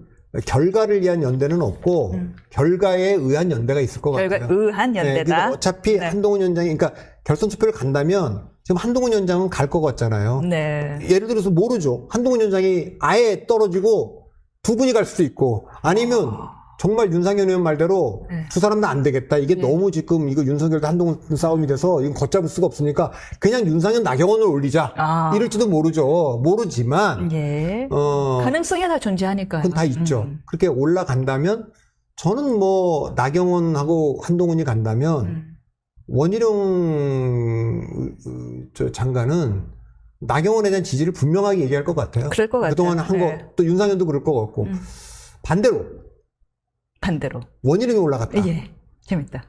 결과를 위한 연대는 없고 결과에 의한 연대가 있을 것 같아요. 결과 의한 네, 연대다. 그러니까 어차피 네. 한동훈 위원장이, 그러니까 결선 투표를 간다면 지금 한동훈 위원장은 갈 것 같잖아요. 네. 예를 들어서 모르죠. 한동훈 위원장이 아예 떨어지고 두 분이 갈 수도 있고, 아니면 정말 윤상현 의원 말대로 네. 두 사람 다 안 되겠다. 이게 너무 지금 이거 윤석열과 한동훈 싸움이 돼서 이건 걷잡을 수가 없으니까 그냥 윤상현 나경원을 올리자. 이럴지도 모르죠. 모르지만 예. 가능성이 다 존재하니까요. 그건 다 있죠. 그렇게 올라간다면 저는 뭐 나경원하고 한동훈이 간다면 원희룡 장관은 나경원에 대한 지지를 분명하게 얘기할 것 같아요. 그럴 것 같아요. 그동안 한 거, 또 윤상현도 그럴 것 같고. 반대로 원희룡이 올라갔다. 예. 재밌다.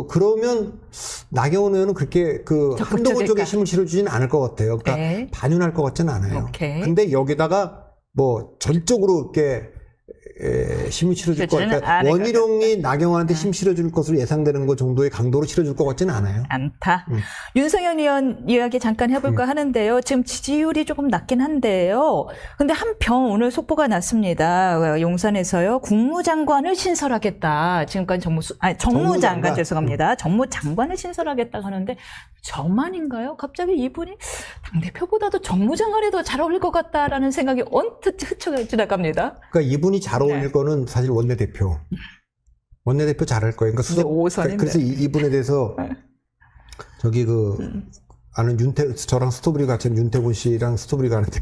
그러면 나경원 의원은 그렇게 한동훈 쪽에 적극적일까? 힘을 실어주지는 않을 것 같아요. 그러니까 네. 반윤할 것 같지는 않아요. 오케이. 근데 여기다가 뭐 전적으로 이렇게 힘을 실어줄 것 그렇지는 같아요. 않을 원희룡이 나경원한테 힘 실어줄 것으로 예상되는 것 정도의 강도로 실어줄 것 같지는 않아요. 않다. 윤석열 의원 이야기 잠깐 해볼까 하는데요. 지금 지지율이 조금 낮긴 한데요. 근데 한편 오늘 속보가 났습니다. 용산에서요. 국무장관을 신설하겠다. 지금까지 정무장관 죄송합니다. 정무장관을 신설하겠다 하는데 저만인가요? 갑자기 이분이 당대표보다도 정무장관이 더 잘 어울릴 것 같다라는 생각이 언뜻 지나갑니다. 그러니까 이분이 잘 어울릴 거는 사실 원내대표. 원내대표 잘할 거예요. 그러니까 이제 5선인데. 그래서 이분에 대해서 저기 아는 저랑 스토브리 같이 윤태곤 씨랑 스토브리가 하는데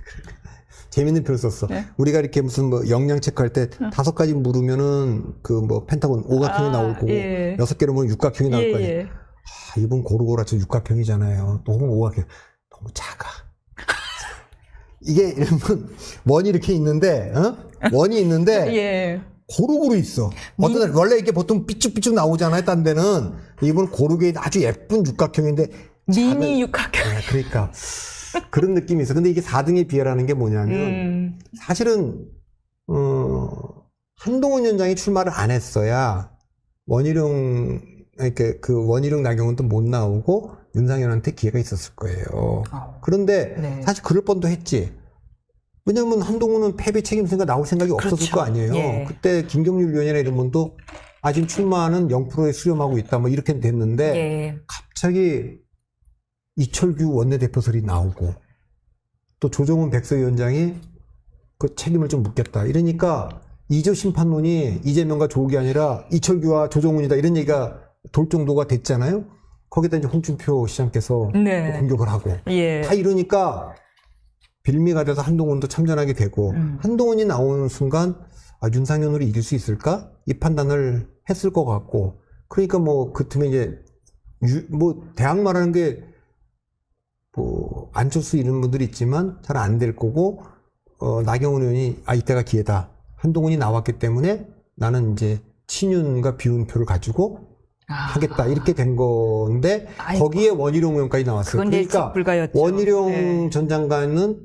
재밌는 표를 썼어. 네. 우리가 우리가 이렇게 무슨 뭐 역량 체크할 때 5가지 물으면은 펜타곤 오각형이 나올 거고 예. 6개로 보면 육각형이 나올 거예요. 예. 이분 고루고루 저 육각형이잖아요. 또 혹은 오각형. 너무 작아. 이게 이러면 원이 이렇게 있는데, 원이 있는데 예. 고루고루 있어. 어떤 날 원래 이게 보통 삐쭉삐쭉 나오잖아요. 딴 데는 이분 고르게 아주 예쁜 육각형인데 미니 육각형. 네, 그러니까 그런 느낌이 있어. 근데 이게 4등의 비례라는 게 뭐냐면 사실은 한동훈 위원장이 출마를 안 했어야 원희룡 나경원도 못 나오고 윤상현한테 기회가 있었을 거예요. 그런데 네. 사실 그럴 뻔도 했지. 왜냐면 한동훈은 패배 책임자가 나올 생각이 없었을 그렇죠. 거 아니에요. 예. 그때 김경률 위원이나 이런 분도 지금 출마는 0%에 수렴하고 있다. 뭐 이렇게 됐는데 예. 갑자기 이철규 원내대표설이 나오고 또 조정훈 백서위원장이 그 책임을 좀 묻겠다. 이러니까 이조 심판론이 이재명과 조국이 아니라 이철규와 조정훈이다. 이런 얘기가 돌 정도가 됐잖아요. 거기다 이제 홍준표 시장께서 네. 또 공격을 하고 예. 다 이러니까 빌미가 돼서 한동훈도 참전하게 되고 한동훈이 나오는 순간 윤상현으로 이길 수 있을까? 이 판단을 했을 것 같고 그러니까 뭐 그 틈에 이제 뭐 대학 말하는 게 뭐 안철수 이런 분들이 있지만 잘 안 될 거고 나경원 의원이 이때가 기회다. 한동훈이 나왔기 때문에 나는 이제 친윤과 비운표를 가지고 하겠다 이렇게 된 건데 아이고. 거기에 원희룡 의원까지 나왔어요. 그건 이제 그러니까 불가였죠. 원희룡 네. 전 장관은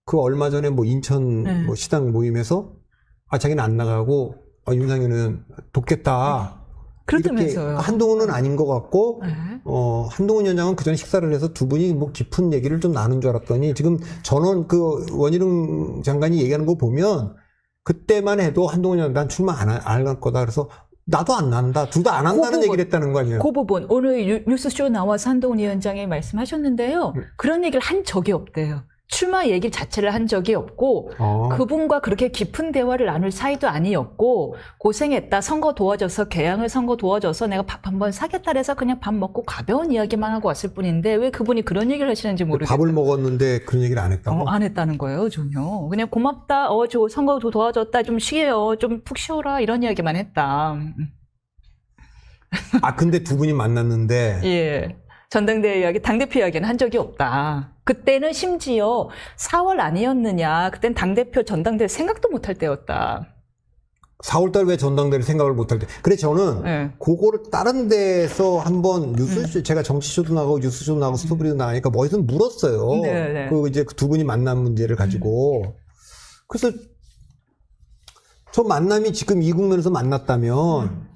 그 얼마 전에 뭐 인천 뭐 시당 모임에서 자기는 안 나가고 윤상현 의원 돕겠다. 그렇다면서요. 이렇게 한동훈은 아닌 것 같고 네. 한동훈 위원장은 그전에 식사를 해서 두 분이 뭐 깊은 얘기를 좀 나눈 줄 알았더니 지금 전원 그 원희룡 장관이 얘기하는 거 보면 그때만 해도 한동훈 위원장 난 출마 안 할 거다. 그래서 나도 안 난다. 둘 다 안 한다는 그 얘기를 했다는 거 아니에요. 그 부분 오늘 뉴스쇼 나와서 한동훈 위원장이 말씀하셨는데요. 그런 얘기를 한 적이 없대요. 출마 얘기 자체를 한 적이 없고 그분과 그렇게 깊은 대화를 나눌 사이도 아니었고 고생했다. 선거 도와줘서 개항을 선거 도와줘서 내가 밥 한번 사겠다 해서 그냥 밥 먹고 가벼운 이야기만 하고 왔을 뿐인데 왜 그분이 그런 얘기를 하시는지 모르겠어요. 밥을 먹었는데 그런 얘기를 안 했다고? 안 했다는 거예요, 전혀. 그냥 고맙다. 저 선거 도와줬다. 좀 쉬게요. 좀 푹 쉬어라. 이런 이야기만 했다. 근데 두 분이 만났는데 예. 전당대회 이야기, 당대표 이야기는 한 적이 없다. 그때는 심지어 4월 아니었느냐. 그땐 당대표 전당대회 생각도 못할 때였다. 4월달 왜 전당대회를 생각을 못할 때. 그래 저는 네. 그거를 다른 데서 한번 뉴스쇼 제가 정치쇼도 나가고 뉴스쇼도 나가고 스토브리도 나가니까 어디서 물었어요. 네. 그 이제 두 분이 만난 문제를 가지고. 그래서 저 만남이 지금 이 국면에서 만났다면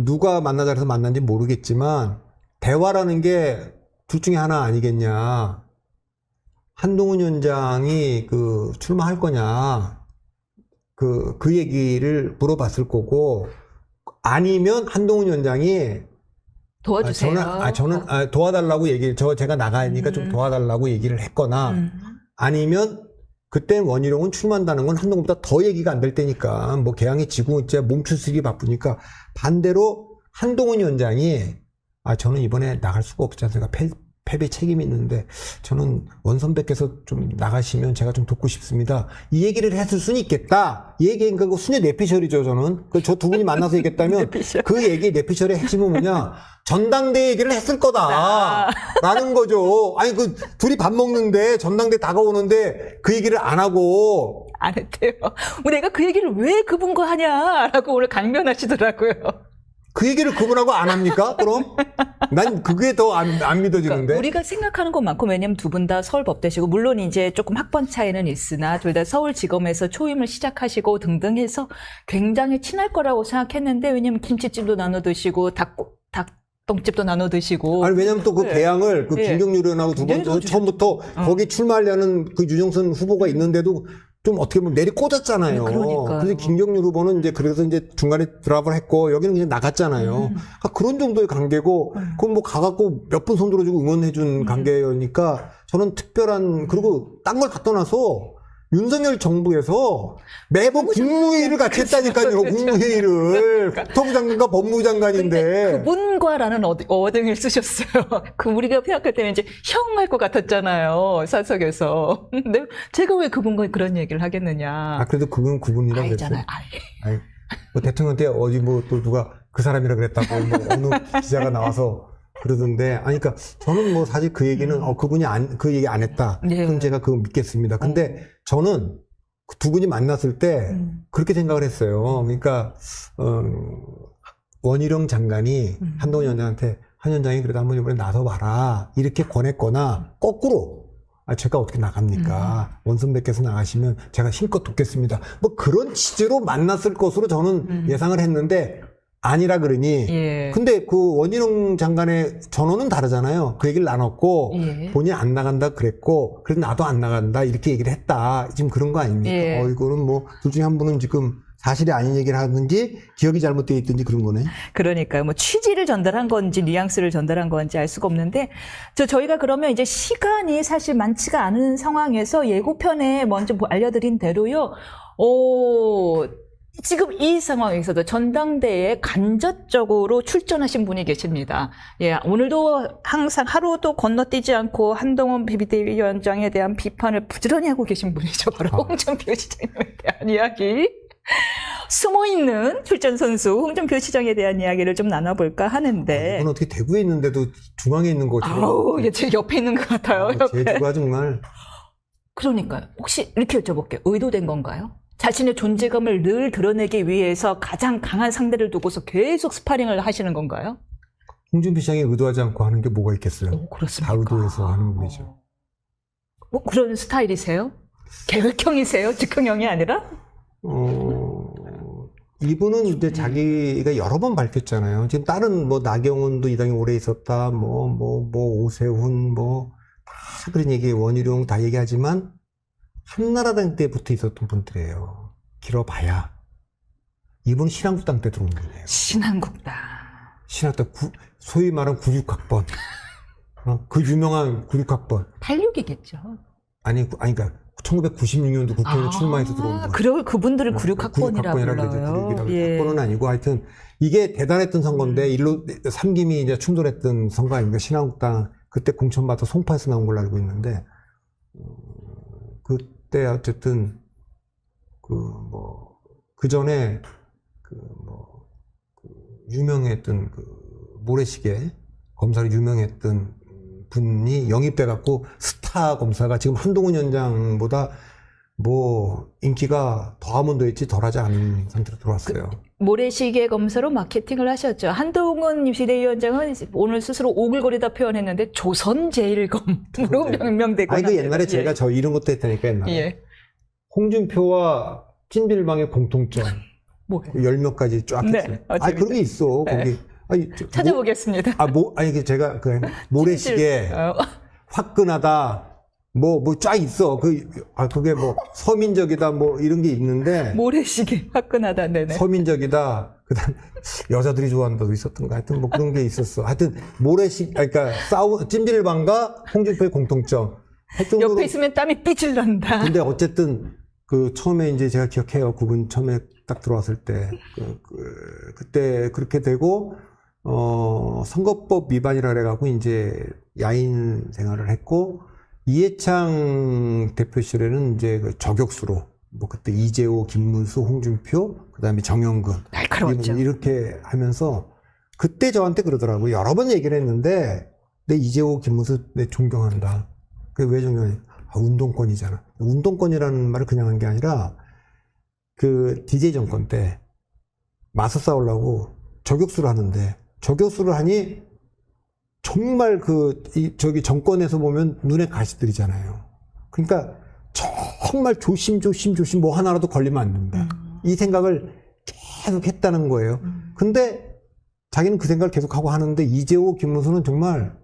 누가 만나자 해서 만난지 모르겠지만 대화라는 게 둘 중에 하나 아니겠냐. 한동훈 위원장이 출마할 거냐. 그 얘기를 물어봤을 거고, 아니면 한동훈 위원장이 도와주세요. 저는 도와달라고 제가 나가니까 좀 도와달라고 얘기를 했거나, 아니면 그때 원희룡은 출마한다는 건 한동훈보다 더 얘기가 안 될 때니까, 뭐 개항이 지고 이제 몸추스기 바쁘니까, 반대로 한동훈 위원장이 저는 이번에 나갈 수가 없지 않습니까? 패배 책임이 있는데 저는 원 선배께서 좀 나가시면 제가 좀 돕고 싶습니다. 이 얘기를 했을 수는 있겠다. 이 얘기가 그 순위 내피셜이죠, 저는. 저 두 분이 만나서 얘기했다면 그 얘기 내피셜의 핵심은 뭐냐? 전당대회 얘기를 했을 거다. 라는 거죠. 그 둘이 밥 먹는데 전당대회 다가오는데 그 얘기를 안 하고 안 했대요. 내가 그 얘기를 왜 그분과 하냐라고 오늘 강변하시더라고요. 그 얘기를 그분하고 안 합니까? 그럼? 난 그게 더 안 믿어지는데. 그러니까 우리가 생각하는 것만큼 왜냐면 두 분 다 서울법대시고 물론 이제 조금 학번 차이는 있으나 둘 다 서울지검에서 초임을 시작하시고 등등 해서 굉장히 친할 거라고 생각했는데 왜냐면 김치찜도 나눠 드시고 닭똥집도 나눠 드시고 왜냐면 또 그 네. 개항을 네. 김경률 의원하고 두 번 처음부터 거기 출마하려는 그 유정선 후보가 있는데도 좀 어떻게 보면 내리 꽂았잖아요. 그러니까요. 그래서 김경률 후보는 그래서 중간에 드랍을 했고 여기는 그냥 나갔잖아요. 그런 정도의 관계고 그건 뭐 가갖고 몇 분 손들어주고 응원해준 관계니까 저는 특별한 그리고 딴 걸 다 떠나서 윤석열 정부에서 매번 국무회의를 같이 했다니까요. 국무회의를. 국토부 장관과 법무부 장관인데. 그분과라는 어등을 쓰셨어요. 우리가 생각할 때는 이제 형 할 것 같았잖아요. 사석에서. 근데 제가 왜 그분과 그런 얘기를 하겠느냐. 그래도 그분 구분이라고 그랬어요. 알잖아요. 뭐 대통령한테 어디 뭐 또 누가 그 사람이라 그랬다고 뭐 어느 기자가 나와서 그러던데 그러니까 저는 뭐 사실 그 얘기는 그분이 그 얘기 안 했다. 네. 그럼 제가 그거 믿겠습니다. 근데 저는 그 두 분이 만났을 때 그렇게 생각을 했어요. 그러니까 원희룡 장관이 한동훈 위원장한테 한 위원장이 그래도 한번 이번에 나서 봐라 이렇게 권했거나 거꾸로 제가 어떻게 나갑니까? 원 선배께서 나가시면 제가 힘껏 돕겠습니다. 뭐 그런 취지로 만났을 것으로 저는 예상을 했는데 아니라 그러니. 예. 근데 그 원희룡 장관의 전언은 다르잖아요. 그 얘기를 나눴고 예. 본인이 안 나간다 그랬고 그래도 나도 안 나간다 이렇게 얘기를 했다. 지금 그런 거 아닙니까? 예. 이거는 뭐 둘 중에 한 분은 지금 사실이 아닌 얘기를 하든지 기억이 잘못되어 있든지 그런 거네. 그러니까요. 뭐 취지를 전달한 건지 뉘앙스를 전달한 건지 알 수가 없는데 저희가 그러면 이제 시간이 사실 많지가 않은 상황에서 예고편에 먼저 알려드린 대로요. 지금 이 상황에서도 전당대회에 간접적으로 출전하신 분이 계십니다. 예, 오늘도 항상 하루도 건너뛰지 않고 한동훈 비대위원장에 대한 비판을 부지런히 하고 계신 분이죠. 바로 홍준표 시장님에 대한 이야기. 숨어있는 출전 선수 홍준표 시장에 대한 이야기를 좀 나눠볼까 하는데. 이건 어떻게 대구에 있는데도 중앙에 있는 거죠? 아우, 이게 제 옆에 있는 것 같아요. 옆에. 제주가 정말. 그러니까요. 혹시 이렇게 여쭤볼게요. 의도된 건가요? 자신의 존재감을 늘 드러내기 위해서 가장 강한 상대를 두고서 계속 스파링을 하시는 건가요? 홍준표 시장이 의도하지 않고 하는 게 뭐가 있겠어요? 그렇습니까? 다 의도해서 하는 분이죠. 뭐 그런 스타일이세요? 계획형이세요? 즉흥형이 아니라? 이분은 이제 자기가 여러 번 밝혔잖아요. 지금 다른 뭐 나경원도 이 당에 오래 있었다, 오세훈, 다 그런 얘기, 원희룡 다 얘기하지만 한나라당 때부터 있었던 분들이에요. 길어봐야. 이분은 신한국당 때 들어온 분이에요. 신한국당, 소위 말하는 96학번. 그 유명한 96학번. 86이겠죠. 아니, 그러니까 1996년도 국회의원 출마해서 들어온 분. 그래, 그분들을 96학번이라 불러요. 예. 학번은 아니고 하여튼 이게 대단했던 선거인데 일로 삼김이 이제 충돌했던 선거 아닙니까? 신한국당 그때 공천받아 송파에서 나온 걸로 알고 있는데 그때 어쨌든 그 전에 유명했던 모래시계 검사로 유명했던 분이 영입돼 갖고 스타 검사가 지금 한동훈 위원장보다 인기가 더하면 더했지 덜하지 않은 상태로 들어왔어요. 모래시계 검사로 마케팅을 하셨죠. 한동훈 비대위원장은 오늘 스스로 오글거리다 표현했는데 조선제일검으로 명명되고. 아니, 옛날에 제가 이런 것도 했다니까, 옛날에. 예. 홍준표와 찐빌방의 공통점. 뭐예요? 열 몇 가지 쫙 했어요. 그런 게 있어, 거기. 찾아보겠습니다. 제가 모래시계, 화끈하다, 쫙 있어. 그게 서민적이다, 이런 게 있는데. 모래시계, 화끈하다, 네네. 서민적이다. 그 다음, 여자들이 좋아한다도 있었던 거. 하여튼 그런 게 있었어. 하여튼, 그러니까 찐빌방과 홍준표의 공통점. 옆에 있으면 땀이 삐질 난다. 근데 어쨌든, 처음에 이제 제가 기억해요. 그분 처음에 딱 들어왔을 때. 그때 그렇게 되고, 선거법 위반이라 그래갖고 이제 야인 생활을 했고, 이해창 대표 시절에는 이제 저격수로, 그때 이재호, 김문수, 홍준표, 그 다음에 정영근. 날카로웠죠. 이렇게 하면서, 그때 저한테 그러더라고요. 여러 번 얘기를 했는데, 내 이재호, 김문수 내 존경한다. 그게 왜 존경하냐? 운동권이잖아. 운동권이라는 말을 그냥 한 게 아니라, DJ 정권 때, 맞서 싸우려고 저격수를 하는데, 저격수를 하니, 정말 정권에서 보면 눈에 가시들이잖아요. 그러니까, 정말 조심 하나라도 걸리면 안 된다. 이 생각을 계속 했다는 거예요. 근데, 자기는 그 생각을 계속하고 하는데, 이재호, 김문수는 정말,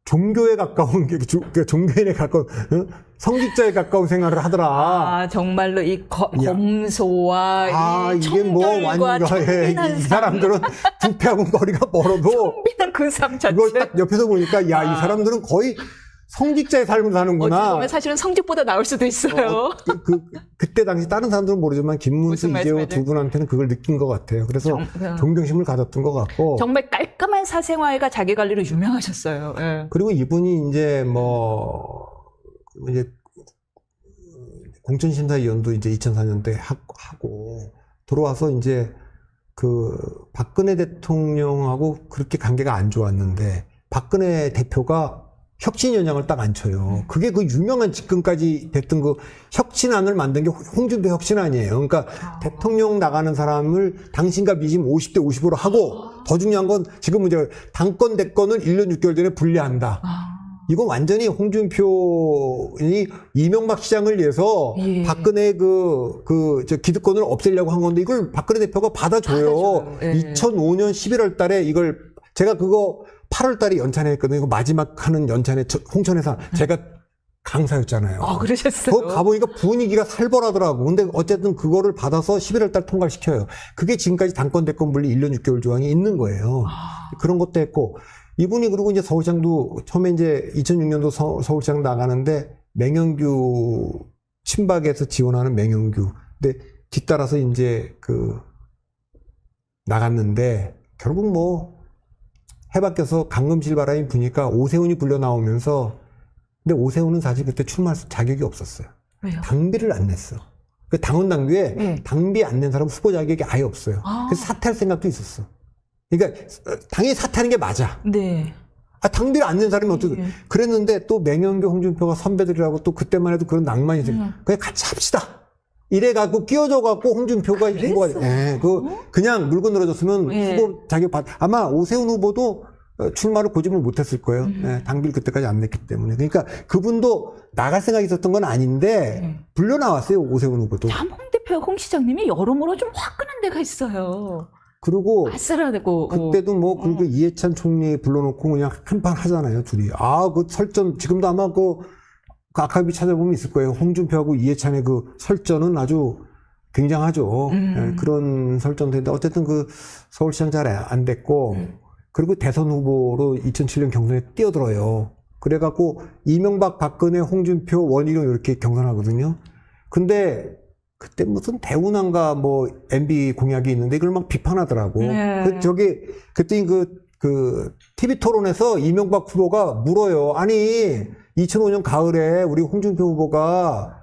종교에 가까운, 종교인에 가까운, 성직자에 가까운 생활을 하더라. 정말로 검소와 이게 이 사람들은 부패하고 거리가 멀어도. 청빈한 그 삶 자체. 이걸 딱 옆에서 보니까, 이 사람들은 거의 성직자의 삶을 사는구나. 어찌 보면 사실은 성직보다 나을 수도 있어요. 그때 당시 다른 사람들은 모르지만, 김문수, 이재호 두 분한테는 그걸 느낀 것 같아요. 그래서 존경심을 가졌던 것 같고. 정말 깔끔한 사생활과 자기 관리로 유명하셨어요. 예. 그리고 이분이 이제 공천심사위원도 이제 2004년도에 하고, 들어와서 이제 박근혜 대통령하고 그렇게 관계가 안 좋았는데, 박근혜 대표가 혁신연장을 딱 앉혀요. 그게 그 유명한 집권까지 됐던 혁신안을 만든 게 홍준표 혁신안이에요. 그러니까 대통령 나가는 사람을 당신과 미심 50대 50으로 하고, 더 중요한 건 지금 문제가 당권 대권을 1년 6개월 전에 분리한다. 이건 완전히 홍준표이 이명박 시장을 위해서 박근혜 기득권을 없애려고 한 건데, 이걸 박근혜 대표가 받아줘요. 2005년 11월 달에 제가 8월 달에 연찬회 했거든요. 이거 마지막 하는 연찬회 홍천에서 제가 강사였잖아요. 아, 그러셨어요? 거 가보니까 분위기가 살벌하더라고. 근데 어쨌든 그거를 받아서 11월 달 통과를 시켜요. 그게 지금까지 당권 대권 분리 1년 6개월 조항이 있는 거예요. 그런 것도 했고, 이분이 그리고 이제 서울시장도 처음에 이제 2006년도 서울시장 나가는데 맹영규 친박에서 지원하는 맹영규. 근데 뒤따라서 이제 나갔는데 결국 뭐 해바뀌어서 강금실 바람이 부니까 오세훈이 불려 나오면서, 근데 오세훈은 사실 그때 출마할 자격이 없었어요. 왜요? 당비를 안 냈어. 그 당원 당규에 네. 당비 안 낸 사람 후보 자격이 아예 없어요. 그래서 사퇴할 생각도 있었어. 그러니까 당연히 사퇴하는 게 맞아. 네. 당비를 안 낸 사람이 어떻게. 예. 그랬는데 또 맹영규, 홍준표가 선배들이라고 또 그때만 해도 그런 낭만이 있어요. 그냥 같이 합시다. 이래갖고 끼워줘갖고 홍준표가 후보가, 그냥 물고 늘어졌으면 예. 후보 자격 아마 오세훈 후보도 출마를 고집을 못했을 거예요. 당비를 그때까지 안 냈기 때문에. 그러니까 그분도 나갈 생각이 있었던 건 아닌데 불려 나왔어요, 오세훈 후보도. 참, 홍 대표, 홍 시장님이 여러모로 좀 화끈한 데가 있어요. 그리고 아싸라되고 그때도 뭐 그리고 이해찬 총리 불러놓고 그냥 한판 하잖아요, 둘이. 그 설전 지금도 아마 그 아카이브 찾아보면 있을 거예요. 홍준표하고 이해찬의 그 설전은 아주 굉장하죠. 그런 설전도 했는데 어쨌든 그 서울시장 잘 안 됐고, 그리고 대선 후보로 2007년 경선에 뛰어들어요. 그래갖고 이명박, 박근혜, 홍준표, 원희룡 이렇게 경선하거든요. 근데 그때 무슨 대운항가 뭐 MB 공약이 있는데 이걸 막 비판하더라고. 그때 그 TV 토론에서 이명박 후보가 물어요. 아니 2005년 가을에 우리 홍준표 후보가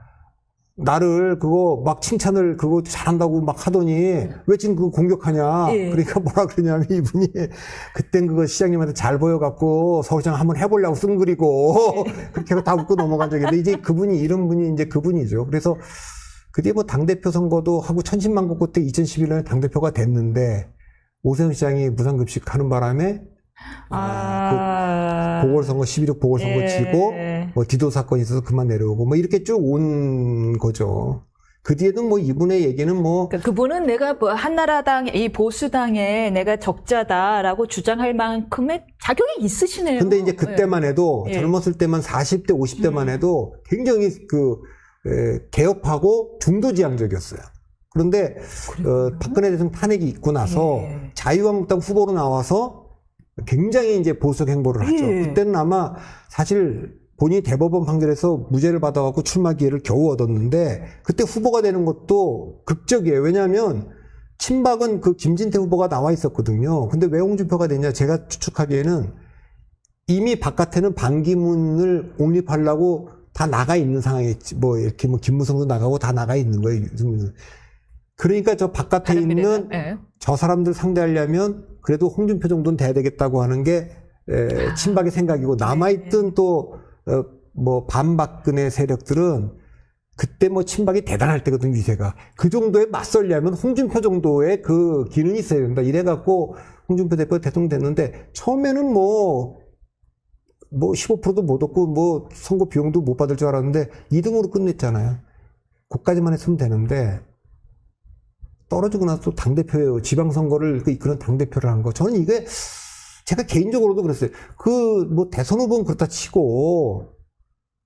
나를 그거 막 칭찬을 그거 잘한다고 막 하더니 왜 지금 그거 공격하냐. 그러니까 뭐라 그러냐면 이분이 그땐 그거 시장님한테 잘 보여갖고 서울시장 한번 해보려고 쓴 글이고 그렇게 해서 다 웃고 넘어간 적이 있는데 이제 그분이 이런 분이 이제 그분이죠. 그래서 그 뒤에 뭐 당대표 선거도 하고 천신만고 끝에 2011년에 당대표가 됐는데 오세훈 시장이 무상급식 하는 바람에 그 보궐선거 11.6 보궐선거 치고 뭐 디도 사건이 있어서 그만 내려오고 뭐 이렇게 쭉 온 거죠. 그 뒤에도 뭐 이분의 얘기는 뭐 그분은 내가 뭐 한나라당 이 보수당에 내가 적자다라고 주장할 만큼의 자격이 있으시네요. 근데 이제 그때만 해도 젊었을 때만 40대 50대만 해도 굉장히 개혁하고 중도지향적이었어요. 그런데 박근혜 대통령 탄핵이 있고 나서 자유한국당 후보로 나와서 굉장히 이제 보수적 행보를 하죠. 그때는 아마 사실 본인이 대법원 판결에서 무죄를 받아갖고 출마 기회를 겨우 얻었는데 그때 후보가 되는 것도 극적이에요. 왜냐하면 친박은 그 김진태 후보가 나와 있었거든요. 근데 왜 홍준표가 됐냐? 제가 추측하기에는 이미 바깥에는 반기문을 옹립하려고 다 나가 있는 상황이었지. 뭐 이렇게 뭐 김무성도 나가고 다 나가 있는 거예요. 그러니까 저 바깥에 있는 저 사람들 상대하려면 그래도 홍준표 정도는 돼야 되겠다고 하는 게 친박의 생각이고 남아있던 또 뭐 반박근혜 세력들은 그때 뭐 친박이 대단할 때거든, 위세가. 그 정도에 맞설려면 홍준표 정도의 그 기능이 있어야 된다. 이래갖고 홍준표 대표 대통령 됐는데 처음에는 뭐 15%도 못 얻고 뭐 선거 비용도 못 받을 줄 알았는데 2등으로 끝냈잖아요. 그까지만 했으면 되는데 떨어지고 나서 또 당대표예요. 지방선거를 이끄는 당대표를 한 거. 저는 이게 제가 개인적으로도 그랬어요. 뭐 대선 후보는 그렇다 치고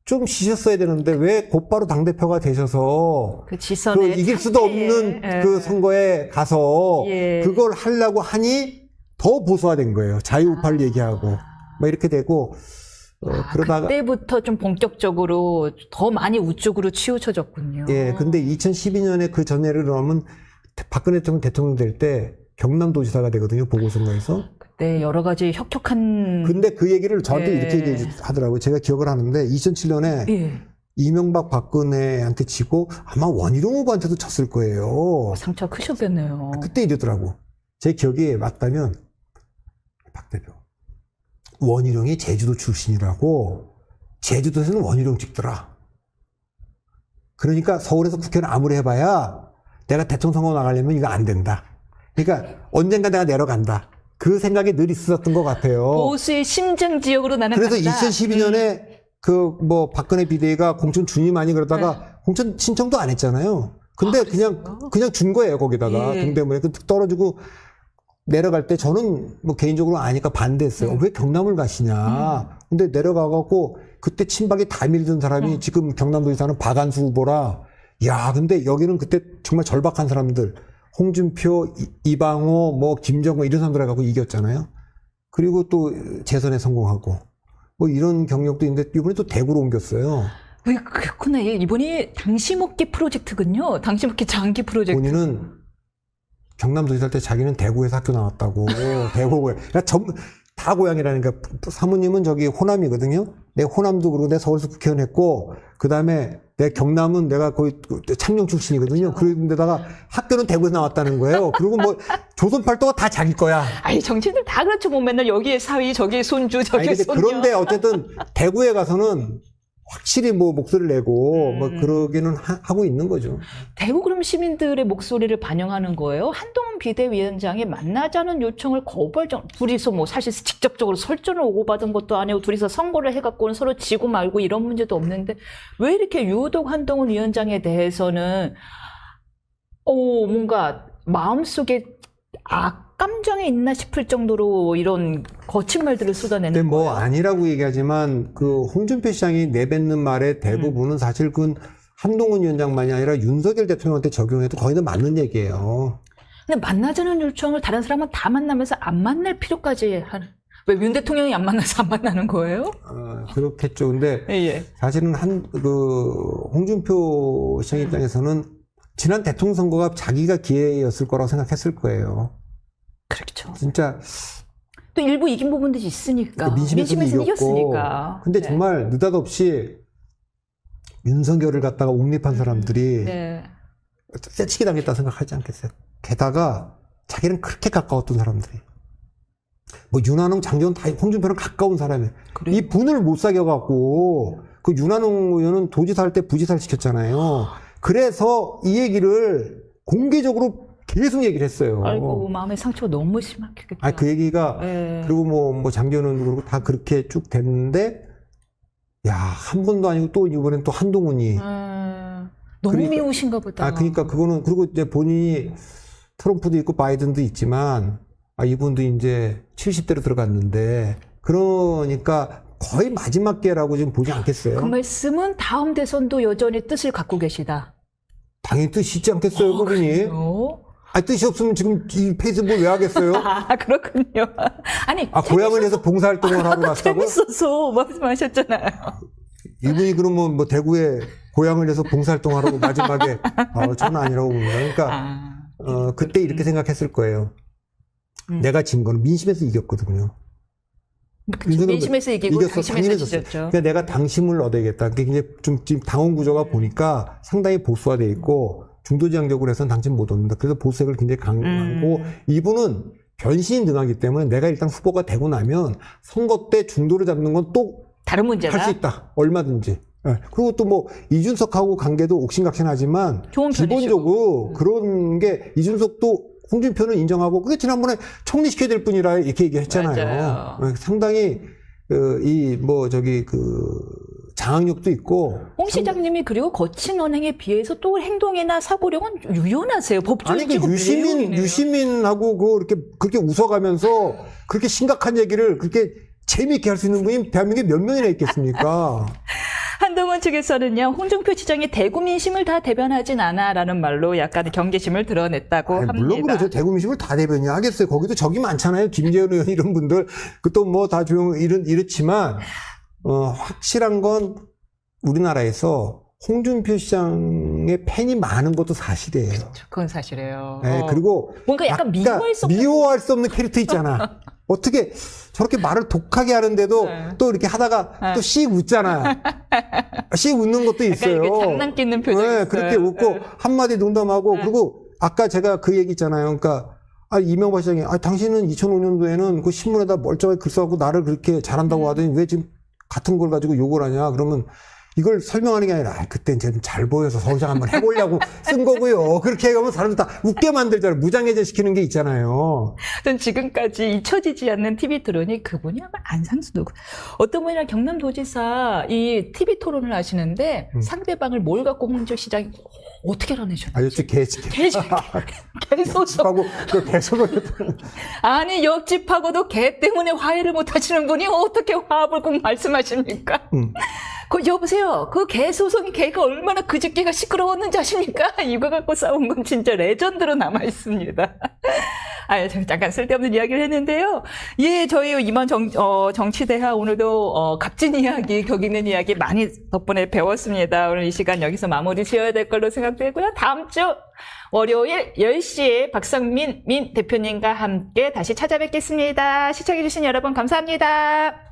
좀 쉬셨어야 되는데 왜 곧바로 당대표가 되셔서 지선에 이길 수도 없는 그 선거에 가서 그걸 하려고 하니 더 보수화된 거예요. 자유우파를 얘기하고 막 이렇게 되고 그러다가 그때부터 좀 본격적으로 더 많이 우쪽으로 치우쳐졌군요. 근데 2012년에 그 전해를 넣으면 박근혜 대통령 될 때 경남도지사가 되거든요. 보궐선거에서. 그때 여러 가지 혁혁한. 근데 그 얘기를 저한테 이렇게 얘기하더라고요. 제가 기억을 하는데 2007년에 이명박 박근혜한테 지고 아마 원희룡 후보한테도 쳤을 거예요. 상처가 크셨겠네요. 그때 이러더라고. 제 기억이 맞다면 박 대표 원희룡이 제주도 출신이라고 제주도에서는 원희룡 찍더라. 그러니까 서울에서 국회는 아무리 해봐야 내가 대통령 선거 나가려면 이거 안 된다. 그러니까 언젠가 내가 내려간다. 그 생각이 늘 있었던 것 같아요. 보수의 심장 지역으로 나는 그래서 간다. 2012년에 뭐 박근혜 비대위가 공천 주니마니 그러다가 공천 신청도 안 했잖아요. 근데 그냥 준 거예요, 거기다가. 동대문에. 떨어지고 내려갈 때 저는 뭐 개인적으로 아니까 반대했어요. 왜 경남을 가시냐. 근데 내려가갖고 그때 친박이 다 밀던 사람이 지금 경남도에 사는 박안수 후보라. 야, 근데 여기는 그때 정말 절박한 사람들. 홍준표, 이방호, 뭐 김정은 이런 사람들 해갖고 이겼잖아요. 그리고 또 재선에 성공하고 뭐 이런 경력도 있는데 이번에 또 대구로 옮겼어요. 왜 그렇구나. 이번이 당시 먹기 프로젝트군요. 당시 먹기 장기 프로젝트. 본인은 경남도에 살 때 자기는 대구에서 학교 나왔다고. 대구에. 다 고향이라니까. 사모님은 저기 호남이거든요. 내 호남도 그러고 내 서울에서 국회의원 했고, 그 다음에 내 경남은 내가 거의 창녕 출신이거든요. 그런데다가 학교는 대구에서 나왔다는 거예요. 그리고 뭐 조선팔도가 다 자기 거야. 아니, 정치인들 다 그렇죠. 뭐 맨날 여기에 사위, 저기에 손주, 저기에 손녀. 그런데 어쨌든 대구에 가서는 확실히 뭐 목소리를 내고 뭐 그러기는 하고 있는 거죠. 대구 그럼 시민들의 목소리를 반영하는 거예요? 한동훈 비대위원장이 만나자는 요청을 거부할 정도, 둘이서 뭐 사실 직접적으로 설전을 오고받은 것도 아니고 둘이서 선거를 해갖고는 서로 지고 말고 이런 문제도 없는데 왜 이렇게 유독 한동훈 위원장에 대해서는 뭔가 마음속에 감정이 있나 싶을 정도로 이런 거친 말들을 쏟아내는 근데 뭐 거예요? 아니라고 얘기하지만 그 홍준표 시장이 내뱉는 말의 대부분은 사실 그 한동훈 위원장만이 아니라 윤석열 대통령한테 적용해도 거의 다 맞는 얘기예요. 근데 만나자는 요청을 다른 사람은 다 만나면서 안 만날 필요까지 하는. 왜 윤 대통령이 안 만나서 안 만나는 거예요? 그렇겠죠. 근데 예. 사실은 홍준표 시장 입장에서는 지난 대통령 선거가 자기가 기회였을 거라고 생각했을 거예요. 그렇죠. 진짜 또 일부 이긴 부분도 있으니까. 민심에서 이겼으니까. 근데 네. 정말 느닷없이 윤석열을 갖다가 옹립한 사람들이 네. 떼치기 당했다 생각하지 않겠어요? 게다가 자기는 그렇게 가까웠던 사람들이. 뭐 윤한홍, 장재원 다 홍준표랑 가까운 사람이에요. 그래요? 이 분을 못 사겨갖고 그 윤한홍 의원은 도지사 할 때 부지사를 시켰잖아요. 그래서 이 얘기를 공개적으로 계속 얘기를 했어요. 아이고, 마음의 상처가 너무 심하겠다. 그 얘기가, 네. 그리고 뭐 장재원은 그러고 다 그렇게 쭉 됐는데, 야, 한 번도 아니고 또 이번엔 또 한동훈이. 너무 그러니까- 미우신가 보다. 그러니까 그거는, 그리고 이제 본인이 트럼프도 있고 바이든도 있지만, 이분도 이제 70대로 들어갔는데, 그러니까 거의 마지막 기회라고 지금 보지 않겠어요? 그 말씀은 다음 대선도 여전히 뜻을 갖고 계시다. 당연히 뜻이 있지 않겠어요, 그분이? 그래요? 뜻이 없으면 지금 이 페이스북 왜 하겠어요? 그렇군요. 아니, 고향을 위해서 봉사활동을 하러 갔다고? 재밌어서 말씀하셨잖아요. 이분이 그러면 뭐 대구에 고향을 위해서 봉사활동 하라고 마지막에, 저는 아니라고 봅니다. 그러니까, 그때 이렇게 생각했을 거예요. 내가 진 거는 민심에서 이겼거든요. 그쵸, 민심에서 이기고 당심에서 당심에서 지졌죠. 그러니까 내가 당심을 얻어야겠다. 그게 이제 좀 지금 당원 구조가 보니까 상당히 보수화돼 있고 중도지향적으로 해서는 당심 못 얻는다. 그래서 보수색을 굉장히 강하고 이분은 변신이 능하기 때문에 내가 일단 후보가 되고 나면 선거 때 중도를 잡는 건 또 다른 문제다. 할 수 있다. 얼마든지. 예. 그리고 또 뭐 이준석하고 관계도 옥신각신하지만 좋은 기본적으로 그런 게 이준석도 홍준표는 인정하고 그게 지난번에 총리시켜야 될 뿐이라 이렇게 얘기했잖아요. 맞아요. 상당히 장악력도 있고. 홍 시장님이 그리고 거친 언행에 비해서 또 행동이나 사고력은 유연하세요. 법조인이고 유시민하고 그렇게 웃어가면서 그렇게 심각한 얘기를 그렇게 재미있게 할 수 있는 분이 대한민국에 몇 명이나 있겠습니까? 한동훈 측에서는요, 홍준표 시장이 대구 민심을 다 대변하진 않아라는 말로 약간 경계심을 드러냈다고 합니다. 물론 그렇죠. 대구 민심을 다 대변이 하겠어요. 거기도 적이 많잖아요. 김재현 의원 이런 분들. 또 뭐 다 이렇지만, 확실한 건 우리나라에서 홍준표 시장의 팬이 많은 것도 사실이에요. 그렇죠. 그건 사실이에요. 네, 그리고 뭔가 약간 미워할 수 없는 캐릭터 있잖아. 어떻게 저렇게 말을 독하게 하는데도 또 이렇게 하다가 또 씩 웃잖아. 씩 웃는 것도 있어요. 약간 장난 끼는 표정이 있어요. 그렇게 웃고 한마디 농담하고 그리고 아까 제가 그 얘기 있잖아요. 그러니까 이명박 시장이 당신은 2005년도에는 그 신문에다 멀쩡하게 글 써갖고 나를 그렇게 잘한다고 하더니 왜 지금 같은 걸 가지고 욕을 하냐. 그러면 이걸 설명하는 게 아니라 그땐 쟤는 잘 보여서 서울시장 한번 해보려고 쓴 거고요. 그렇게 해가면 사람들 다 웃게 만들잖아요. 무장해제 시키는 게 있잖아요. 전 지금까지 잊혀지지 않는 TV 토론이 그분이 아마 안상수 누구 어떤 분이랑 경남도지사 이 TV 토론을 하시는데 상대방을 뭘 갖고 홍준표 시장이 어떻게 알아내셨나요? 아저씨 개소속 하고 그 개소를 아니 옆집하고도 개 때문에 화해를 못 하시는 분이 어떻게 화합을 꼭 말씀하십니까? 그 여보세요. 그 개소송이 개가 얼마나 그저께가 시끄러웠는지 아십니까? 이거 갖고 싸운 건 진짜 레전드로 남아 있습니다. 아, 잠깐 쓸데없는 이야기를 했는데요. 예, 저희 이번 정치대화 오늘도 값진 이야기, 격 있는 이야기 많이 덕분에 배웠습니다. 오늘 이 시간 여기서 마무리 지어야 될 걸로 생각되고요. 다음 주 월요일 10시에 박성민 대표님과 함께 다시 찾아뵙겠습니다. 시청해주신 여러분 감사합니다.